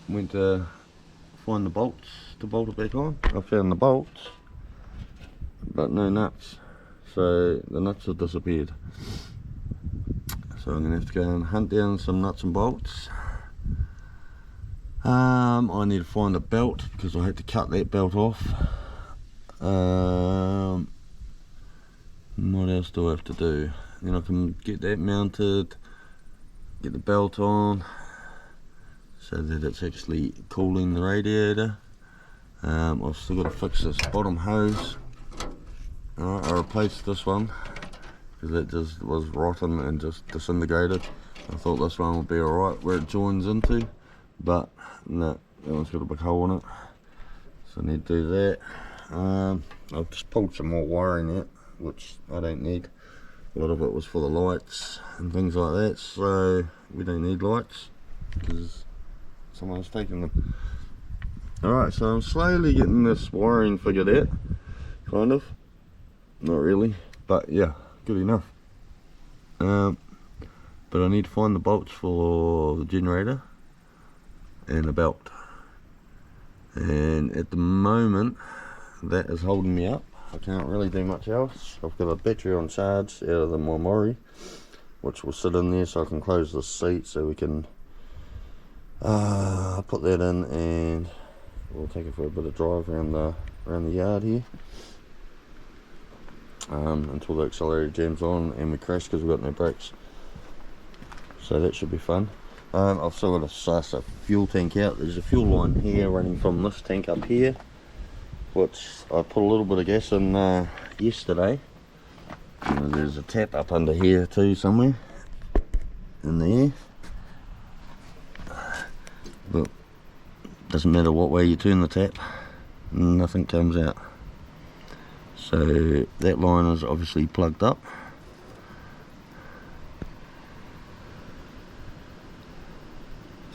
Went to find the bolts to bolt it back on. I found the bolts, but no nuts. So the nuts have disappeared. So I'm going to have to go and hunt down some nuts and bolts. I need to find a belt because I had to cut that belt off. What else do I have to do? Then I can get that mounted, get the belt on so that it's actually cooling the radiator. I've still got to fix this bottom hose. I replaced this one because it just was rotten and just disintegrated. I thought this one would be alright where it joins into, but no, that one's got a big hole in it, so I need to do that. I've just pulled some more wiring out, which I don't need. A lot of it was for the lights and things like that, so we don't need lights because someone's taken them. Alright, so I'm slowly getting this wiring figured out, kind of. Not really, but yeah, good enough. But I need to find the bolts for the generator and a belt. And at the moment, that is holding me up. I can't really do much else. I've got a battery on charge out of the Mori. which will sit in there, so I can close the seat so we can put that in, and we'll take it for a bit of drive around the yard here until the accelerator jams on and we crash because we've got no brakes. So that should be fun. I've still got to suss a fuel tank out. There's a fuel line here running from this tank up here, which I put a little bit of gas in yesterday. There's a tap up under here too, somewhere in there, but doesn't matter what way you turn the tap, nothing comes out. So that line is obviously plugged up.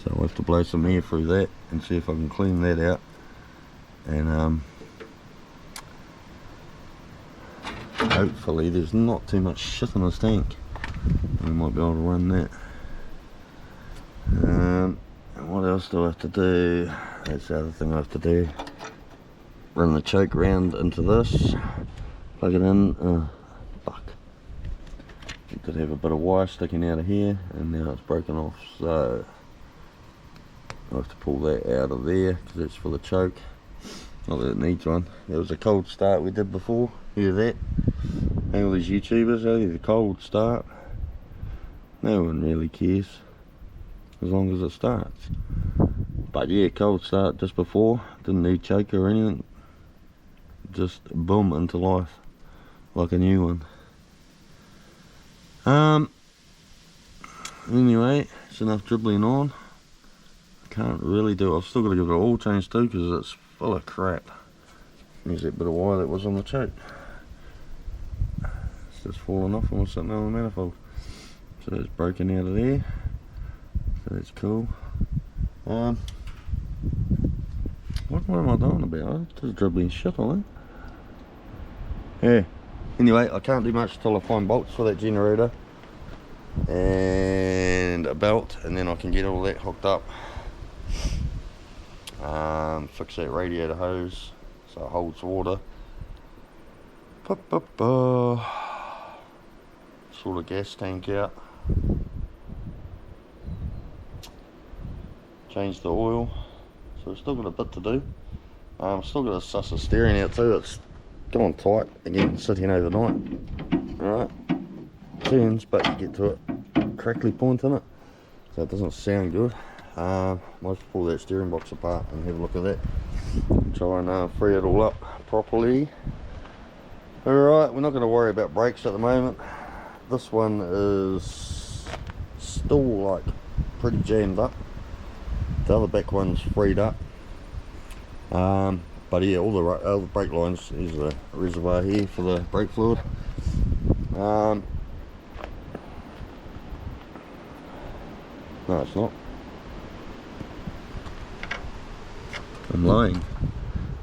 So I'll have to blow some air through that and see if I can clean that out, and hopefully there's not too much shit in this tank. We might be able to run that. And what else do I have to do? That's the other thing I have to do. Run the choke round into this, plug it in. Oh, fuck. It did have a bit of wire sticking out of here, and now it's broken off, so I have to pull that out of there because it's for the choke. Not that it needs one. There was a cold start we did before. Hear that? All these YouTubers, the cold start. No one really cares as long as it starts. But yeah, cold start just before. Didn't need choke or anything. Just boom into life like a new one. Anyway, it's enough dribbling on. Can't really do it. I've still got to give it an oil change too because it's full of crap. There's that bit of wire that was on the choke. It's just fallen off and was sitting on the manifold. So it's broken out of there. So that's cool. What am I doing about? I'm just dribbling shit on it. Yeah. Anyway, I can't do much until I find bolts for that generator and a belt, and then I can get all that hooked up. Fix that radiator hose so it holds water. Sort of gas tank out. Change the oil. So we've still got a bit to do. Still got to suss the steering out too. It's gone tight again, sitting overnight. Alright, turns, but you get to it crackly point in it, so it doesn't sound good. Might have to pull that steering box apart and have a look at that. Try and free it all up properly. Alright, we're not going to worry about brakes at the moment. This one is still like pretty jammed up. The other back one's freed up. But yeah, all the brake lines, here's the reservoir here for the brake fluid. No, it's not. I'm lying.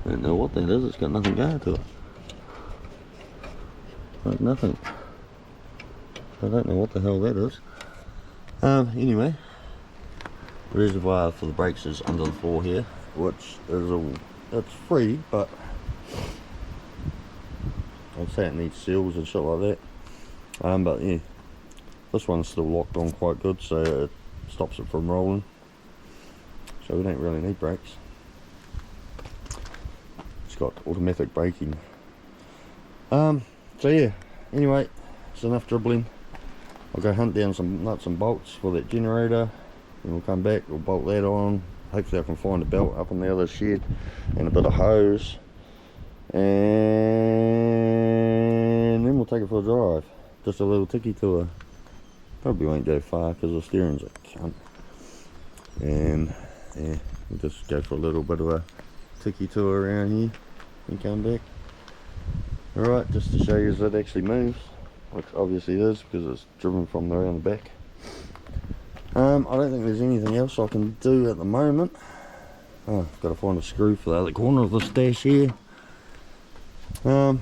I don't know what that is. It's got nothing going to it. Like nothing. I don't know what the hell that is. Anyway, the reservoir for the brakes is under the floor here, which is all, it's free, but I'd say it needs seals and shit like that. But yeah, this one's still locked on quite good, so it stops it from rolling. So we don't really need brakes. It's got automatic braking. So yeah, anyway, it's enough dribbling. I'll go hunt down some nuts and bolts for that generator, and we'll come back, we'll bolt that on. Hopefully I can find a belt up in the other shed and a bit of hose, and then we'll take it for a drive. Just a little ticky tour. Probably won't go far because the steering's a cunt. And yeah, we'll just go for a little bit of a ticky tour around here and come back. Alright, just to show you that it actually moves, which obviously it is because it's driven from around the back. I don't think there's anything else I can do at the moment. Oh, I've got to find a screw for the other corner of this dash here. So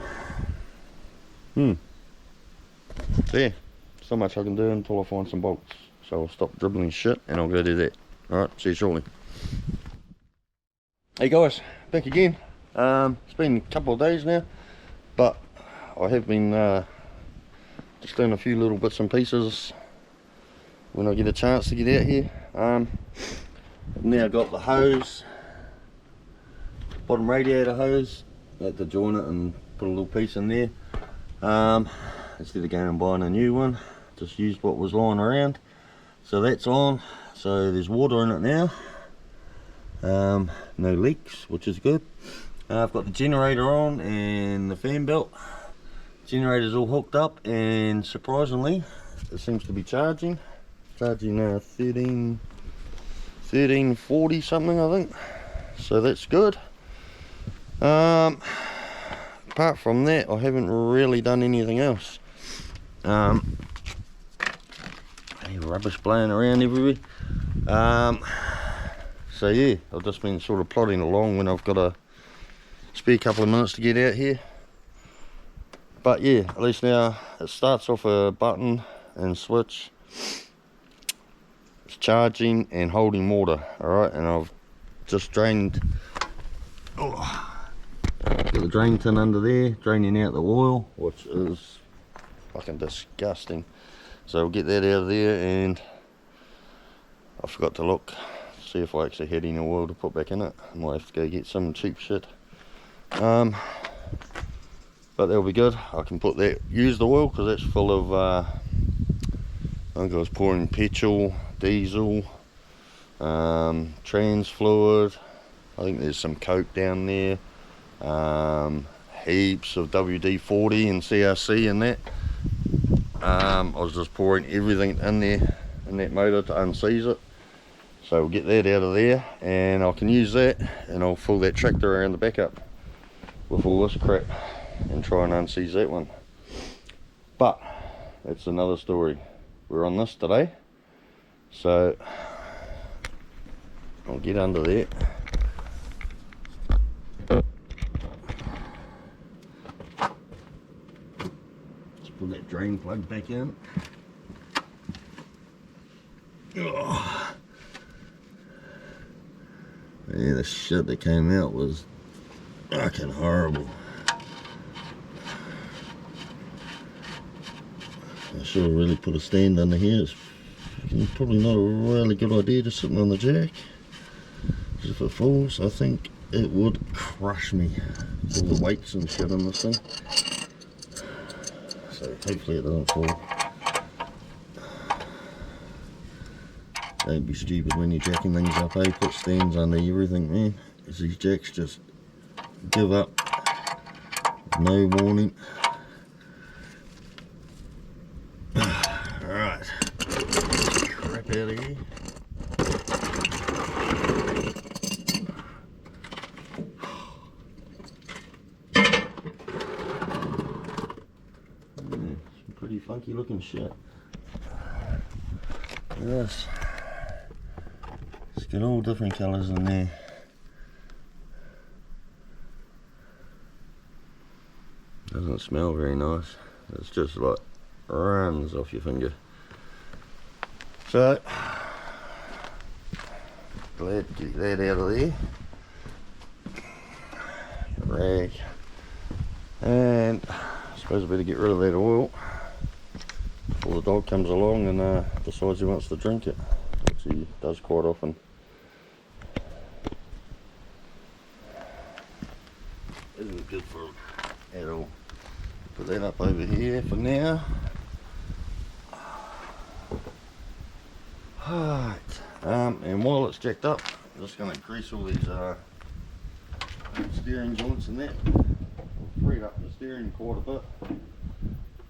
yeah, so much I can do until I find some bolts. So I'll stop dribbling shit and I'll go do that. Alright, see you shortly. Hey guys, back again. It's been a couple of days now, but I have been just doing a few little bits and pieces when I get a chance to get out here. Now got the hose, bottom radiator hose. Had to join it and put a little piece in there. Instead of going and buying a new one, just used what was lying around. So that's on. So there's water in it now. No leaks, which is good. I've got the generator on and the fan belt. Generator's all hooked up, and surprisingly it seems to be charging 1340 something, I think. So that's good. Apart from that, I haven't really done anything else. Rubbish blowing around everywhere. So yeah, I've just been sort of plodding along when I've got a spare couple of minutes to get out here. But yeah, at least now it starts off a button and switch. It's charging and holding water. Alright, and I've just drained, got the drain tin under there, draining out the oil, which is fucking disgusting. So we'll get that out of there, and I forgot to look, see if I actually had any oil to put back in it. I might have to go get some cheap shit. But that'll be good. I can put that, use the oil, because that's full of, I think I was pouring petrol, diesel, trans fluid. I think there's some coke down there, heaps of WD-40 and CRC and that. I was just pouring everything in there in that motor to unseize it. So we'll get that out of there, and I can use that, and I'll fill that tractor around the back up with all this crap and try and unseize that one. But that's another story. We're on this today, so I'll get under there. Just put that drain plug back in. Oh. Yeah, the shit that came out was fucking horrible. I should have really put a stand under here. It's probably not a really good idea just sitting on the jack. Because if it falls, I think it would crush me. All the weights and shit on this thing. So hopefully it doesn't fall. Don't be stupid when you're jacking things up, eh? Put stands under everything, man. Because these jacks just give up. No warning. Alright. Crap out of here. Some pretty funky looking shit. Yes. It's got all different colours in there. Doesn't smell very nice. It's just like runs off your finger. So glad to get that out of there. Rag. And I suppose I better get rid of that oil before the dog comes along and decides he wants to drink it, which he does quite often. Isn't good for him at all. Put that up over here for now. Alright, and while it's jacked up, I'm just going to grease all these steering joints and that. Freed up the steering quite a bit.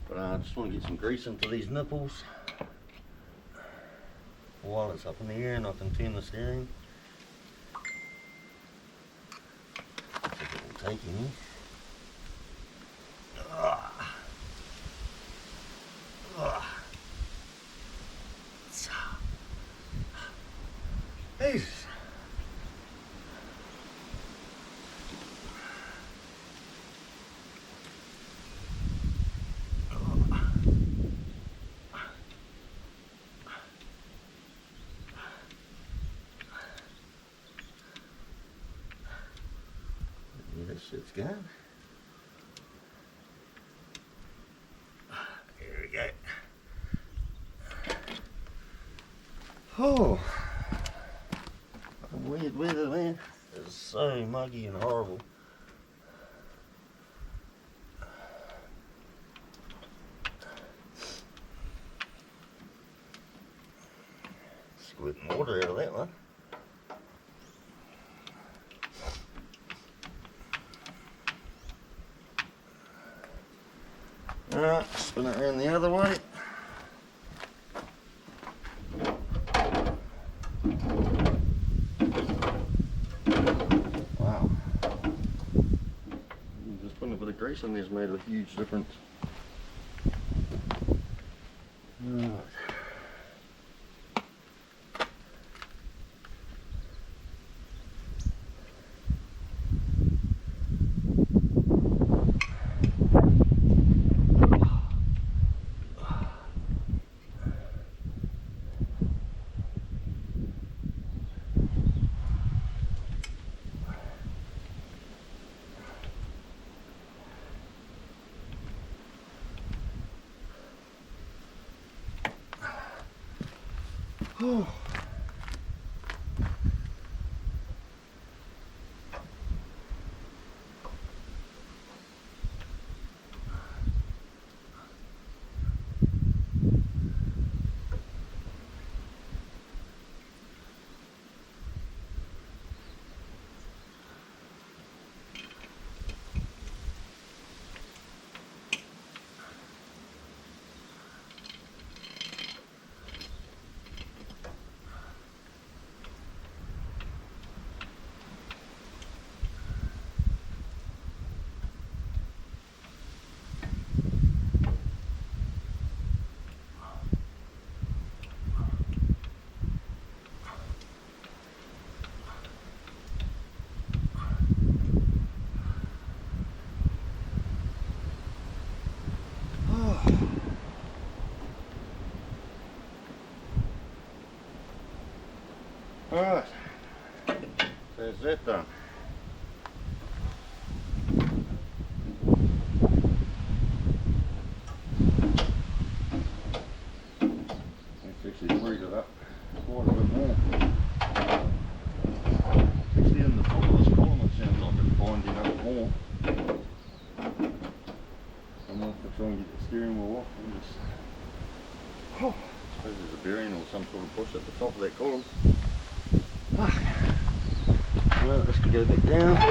But I just want to get some grease into these nipples while it's up in the air, and I can turn the steering. I think it will take in here. Jesus. This shit's gone. There we go. Oh, weird weather, man. It's so muggy and horrible. Squirting water out of that one. Alright, spin it around the other way. Wow. Just putting a bit of grease on there's made a huge difference. Right. Oh. Alright, there's that done. Let's actually breed it up quite a bit more. Actually in the top of this column it sounds like it's binding up more. I'm going to try and get the steering wheel off and just... Oh, I suppose there's a bearing or some sort of push at the top of that column. Well, this can go back down. I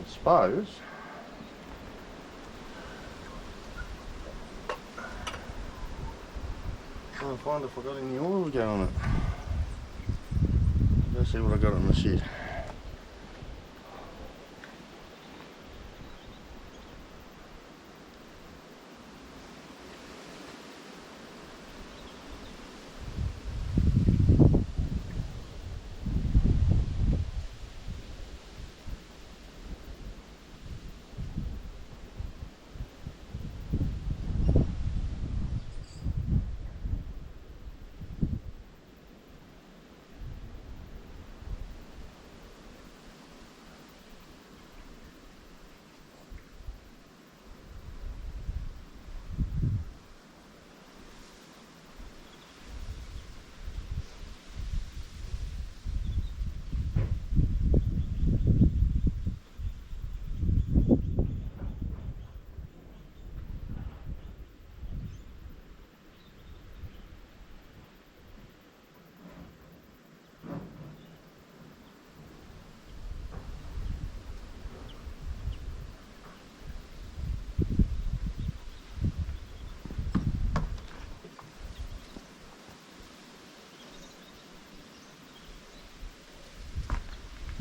suppose try and find if I got any oil going on it. Let's see what I got in the shed.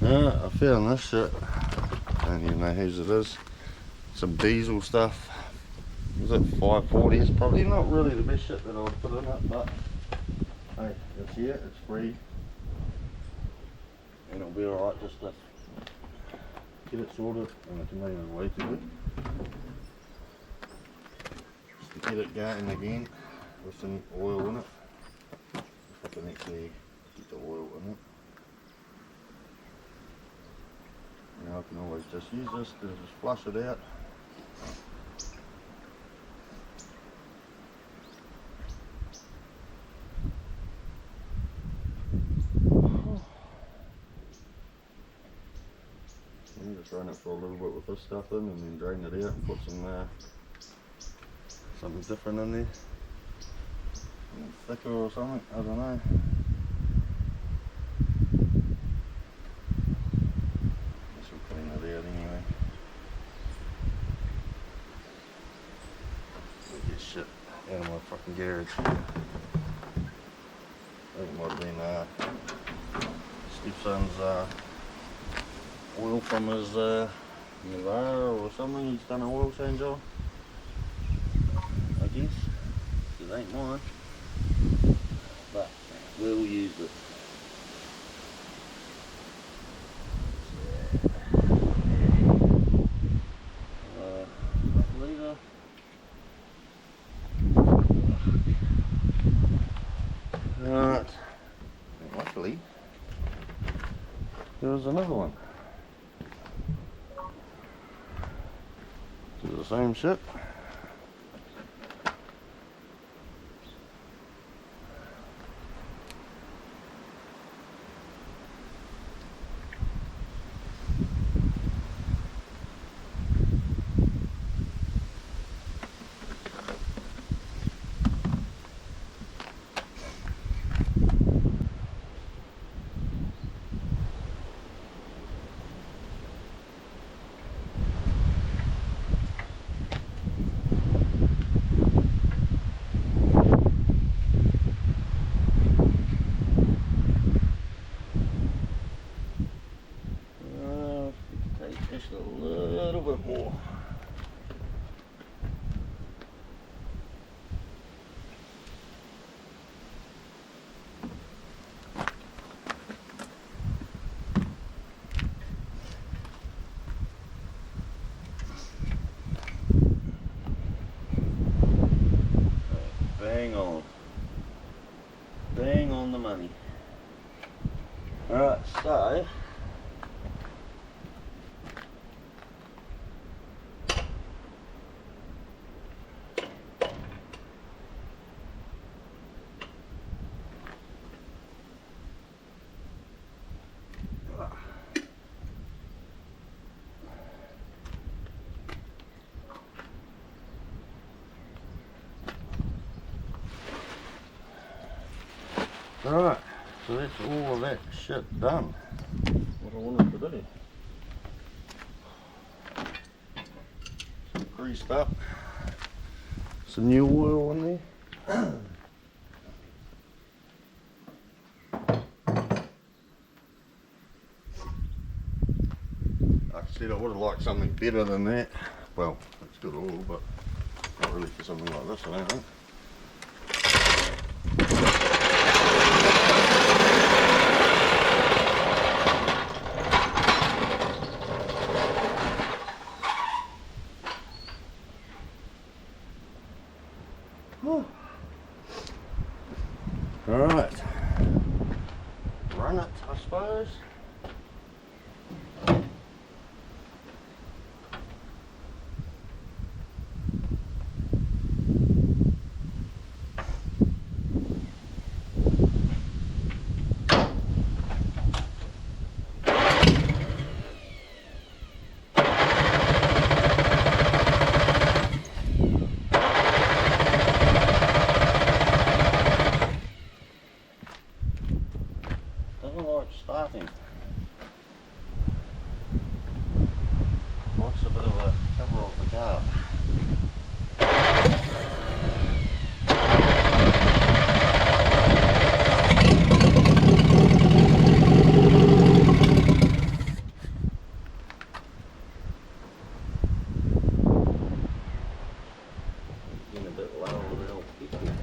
I found this shit. I don't even know whose it is. Some diesel stuff. Was it 540? It's probably not really the best shit that I would put in it, but hey, it's here, it's free. And it'll be alright just to get it sorted and I can leave it away to it. Just to get it going again with some oil in it. If I can actually get the oil in it. Now I can always just use this to just flush it out. for a little bit with this stuff in, and then drain it out and put some something different in there, thicker or something. I don't know. This will clean it out anyway. Get shit out of my fucking garage. I think it might have been stepson's oil from his Nevada or something. He's done an oil change on, I guess. It ain't mine, but we'll use it. Leader. Right. Luckily, there was another one. It's the same shit. Just a little bit more. Bang on the money. Alright, so alright, so that's all of that shit done. What I wanted to do. Greased up. Some new oil in there. Like I said, I would have liked something better than that. Well, it's good oil, but not really for something like this, I don't think. Alright, run it, I suppose. Starting. Wants a bit of a cover of the car. Getting a bit low on the old kick. There.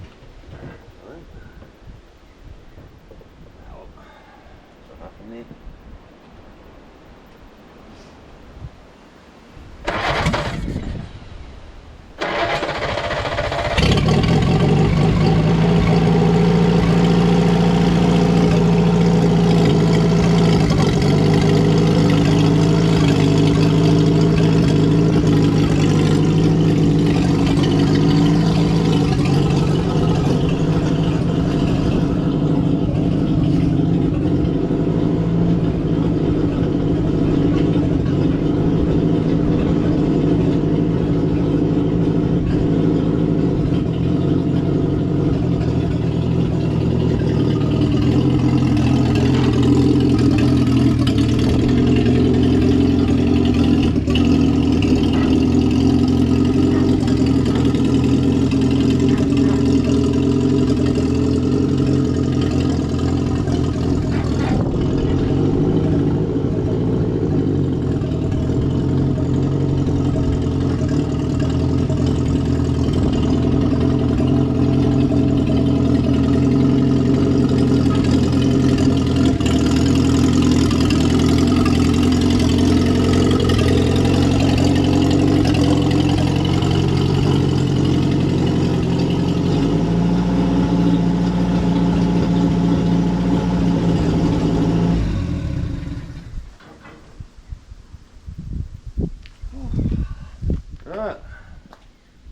Right,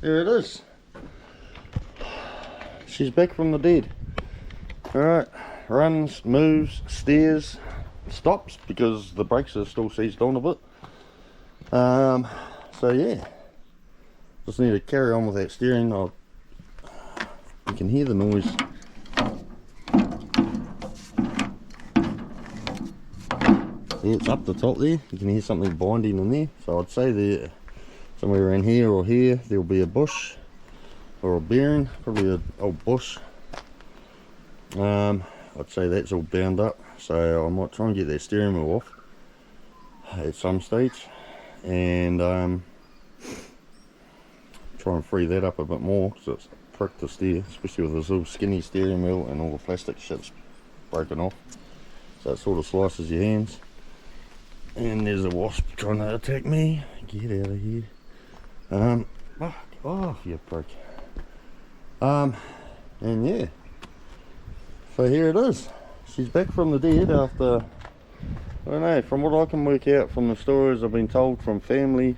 there it is. She's back from the dead. Alright, runs, moves, steers, stops because the brakes are still seized on a bit. So yeah, just need to carry on with that steering. You can hear the noise. Yeah, it's up the top there. You can hear something binding in there. So I'd say there, somewhere around here or here, there'll be a bush or a bearing, probably an old bush. I'd say that's all bound up, so I might try and get that steering wheel off at some stage, and try and free that up a bit more because it's a prick to steer, especially with this little skinny steering wheel and all the plastic shit's broken off, so it sort of slices your hands. And there's a wasp trying to attack me. Get out of here. Fuck off, you prick. And yeah, so here it is. She's back from the dead after, I don't know, from what I can work out from the stories I've been told from family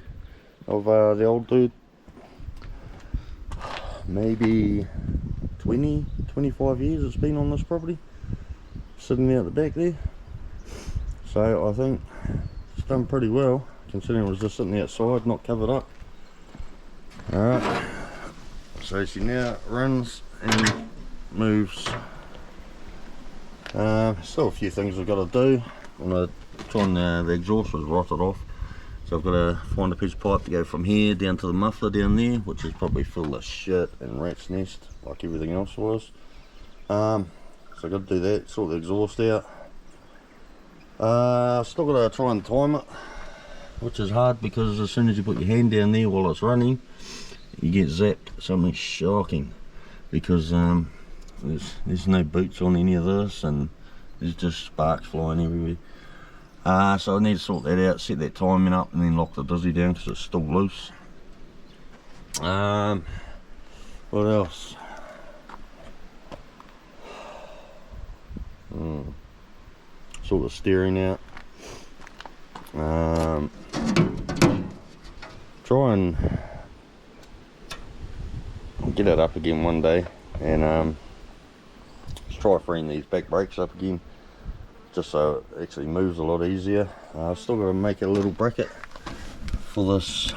of the old dude, maybe 20-25 years it's been on this property, sitting out the back there. So I think it's done pretty well, considering it was just sitting outside, not covered up. Alright, so she now runs and moves. Still a few things I've got to do. I'm going to try and, the exhaust was rotted off, so I've got to find a piece of pipe to go from here down to the muffler down there, which is probably full of shit and rat's nest like everything else was. So I've got to do that, sort the exhaust out. Still got to try and time it, which is hard because as soon as you put your hand down there while it's running, you get zapped. Something shocking, because there's no boots on any of this, and there's just sparks flying everywhere. So I need to sort that out, set that timing up, and then lock the dizzy down because it's still loose. What else? Sort of steering out. Try and get it up again one day, and let's try freeing these back brakes up again, just so it actually moves a lot easier. I've still got to make a little bracket for this,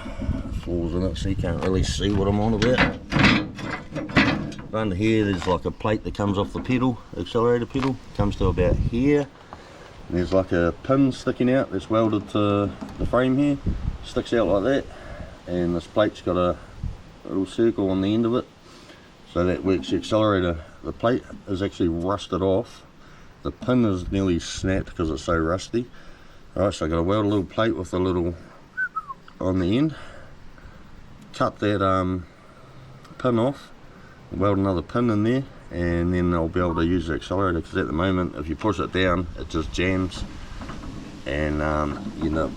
falls in it so you can't really see what I'm on about. Under here there's like a plate that comes off the pedal, accelerator pedal, comes to about here. There's like a pin sticking out that's welded to the frame here, sticks out like that, and this plate's got a little circle on the end of it, so that works the accelerator. The plate is actually rusted off, the pin is nearly snapped because it's so rusty. Alright, so I've got to weld a little plate with a little on the end, cut that pin off, weld another pin in there, and then I'll be able to use the accelerator, because at the moment if you push it down it just jams, and you end up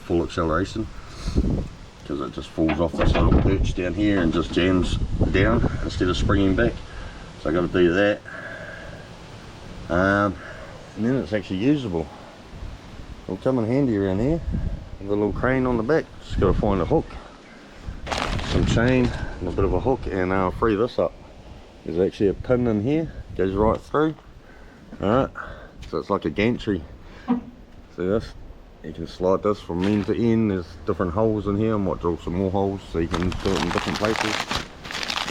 full acceleration because it just falls off this little perch down here and just jams down instead of springing back. So I got to do that, and then it's actually usable. It'll come in handy around here with a little crane on the back. Just got to find a hook, some chain and a bit of a hook, and I'll free this up. There's actually a pin in here, goes right through. Alright, so it's like a gantry. See this? You can slide this from end to end. There's different holes in here. I might drill some more holes so you can do it in different places.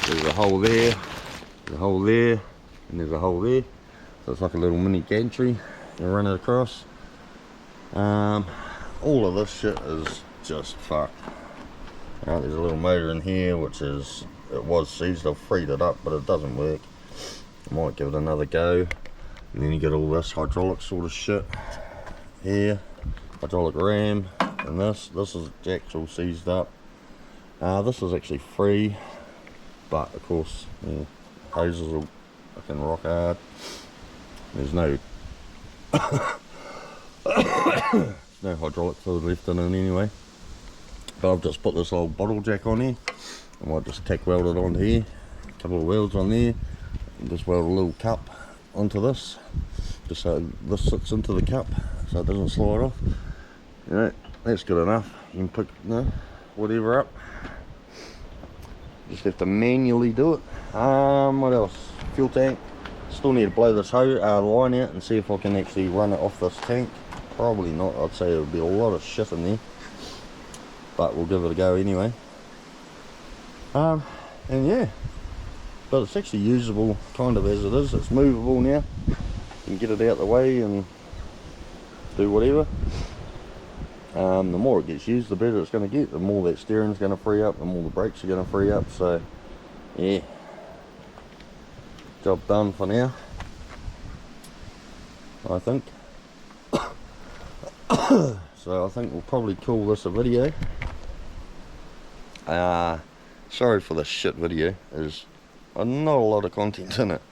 There's a hole there, there's a hole there, and there's a hole there. So it's like a little mini gantry. You run it across. All of this shit is just fucked. Alright, there's a little motor in here which is, it was seized. I've freed it up, but it doesn't work. I might give it another go. And then you get all this hydraulic sort of shit here, hydraulic ram, and this is jack's all seized up. This is actually free, but of course, yeah, hoses will fucking rock hard. There's no no hydraulic fluid left in it anyway. But I've just put this old bottle jack on here. I might just tack weld it onto here, a couple of welds on there, and just weld a little cup onto this, just so this sits into the cup so it doesn't slide off. You know, that's good enough. You can pick, you know, whatever up. just have to manually do it. What else? Fuel tank. Still need to blow this line out and see if I can actually run it off this tank. Probably not. I'd say there'll be a lot of shit in there, but we'll give it a go anyway. And yeah, but it's actually usable kind of as it is. It's movable now. You can get it out the way and do whatever. The more it gets used, the better it's going to get. The more that steering's going to free up, the more the brakes are going to free up. So yeah, job done for now, I think. So I think we'll probably call this a video. Sorry for the shit video. There's not a lot of content in it.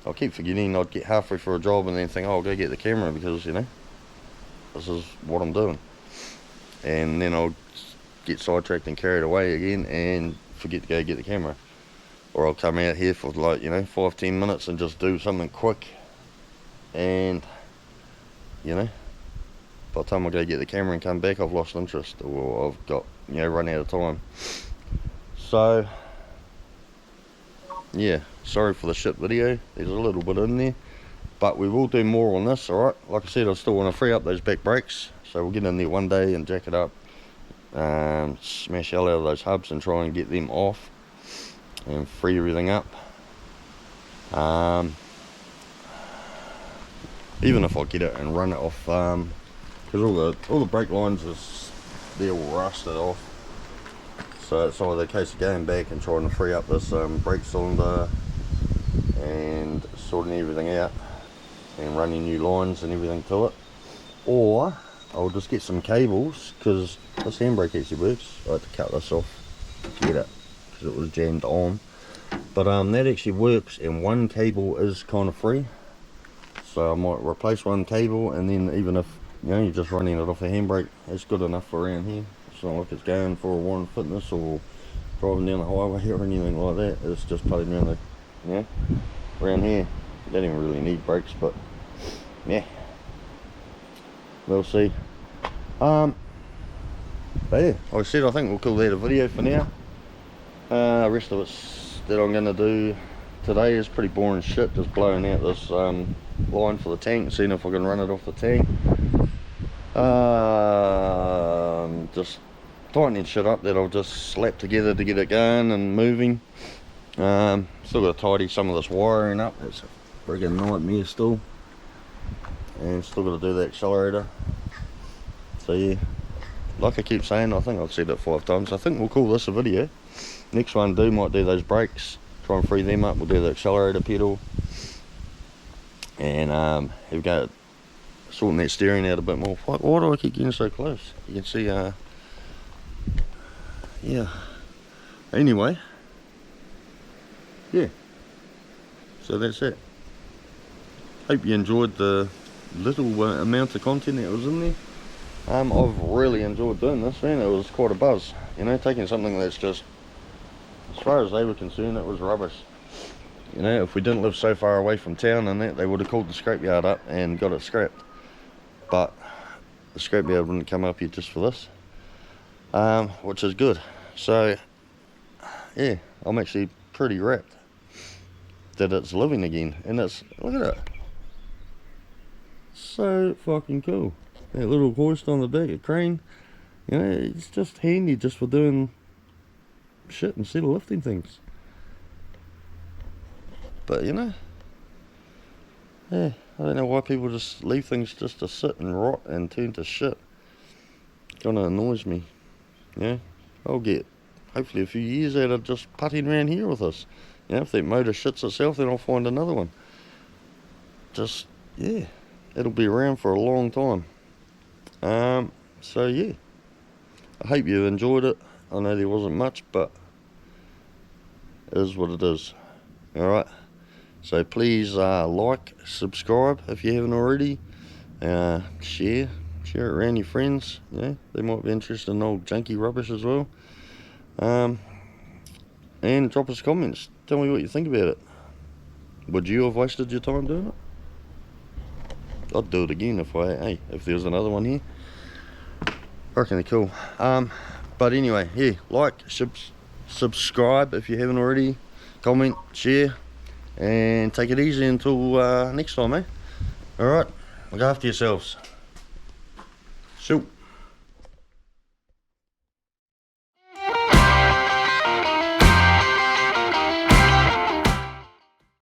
I keep forgetting. I'd get halfway through a job and then think, oh, I'll go get the camera, because, you know, this is what I'm doing. And then I'll get sidetracked and carried away again and forget to go get the camera. Or I'll come out here for, like, you know, 5-10 minutes and just do something quick, and, you know, by the time I go get the camera and come back, I've lost interest, or I've got, you know, run out of time. So yeah, sorry for the shit video. There's a little bit in there, but we will do more on this. Alright, like I said, I still want to free up those back brakes, so we'll get in there one day and jack it up, smash hell out of those hubs and try and get them off and free everything up. Even if I get it and run it off, because all the brake lines they're all rusted off. So it's either a case of going back and trying to free up this brake cylinder and sorting everything out and running new lines and everything to it, or I'll just get some cables, because this handbrake actually works. I had to cut this off to get it because it was jammed on, but that actually works, and one cable is kind of free, so I might replace one cable, and then even if, you know, you're just running it off a handbrake, it's good enough for around here. It's not like it's going for a Warren Fitness or driving down the highway or anything like that. It's just putting around the, you know, around here. You don't even really need brakes, but yeah, we'll see. But yeah, like I said, I think we'll call that a video for now. The rest of it's that I'm going to do today is pretty boring shit, just blowing out this line for the tank, seeing if I can run it off the tank. Just tightening shit up that I'll just slap together to get it going and moving. Still got to tidy some of this wiring up. It's a friggin' nightmare still. And still got to do the accelerator. So yeah, like I keep saying, I think I've said it 5 times, I think we'll call this a video. Next one might do those brakes, try and free them up. We'll do the accelerator pedal, and here we go, sorting that steering out a bit more. Why do I keep getting so close? You can see, yeah, anyway, yeah, so that's it. Hope you enjoyed the little amount of content that was in there. I've really enjoyed doing this, man. It was quite a buzz, you know, taking something that's just, as far as they were concerned, it was rubbish. You know, if we didn't live so far away from town and that, they would have called the scrapyard up and got it scrapped. But the scrapyard wouldn't come up here just for this, which is good. So yeah, I'm actually pretty wrapped that it's living again, and it's, look at it, so fucking cool. That little hoist on the back, a crane, you know, it's just handy just for doing shit instead of lifting things. But you know, yeah, I don't know why people just leave things just to sit and rot and turn to shit. Kinda annoys me. Yeah, I'll get hopefully a few years out of just putting around here with us. You know, if that motor shits itself, then I'll find another one. Just, yeah, it'll be around for a long time. So yeah, I hope you enjoyed it. I know there wasn't much, but it is what it is. Alright, so please like, subscribe if you haven't already, share it around your friends. You know, they might be interested in old junky rubbish as well. And drop us comments, tell me what you think about it. Would you have wasted your time doing it? I'd do it again if there was another one here. I reckon they're cool. But anyway, yeah, like, subscribe if you haven't already, comment, share, and take it easy until next time, eh? Alright, look after yourselves. Shoot.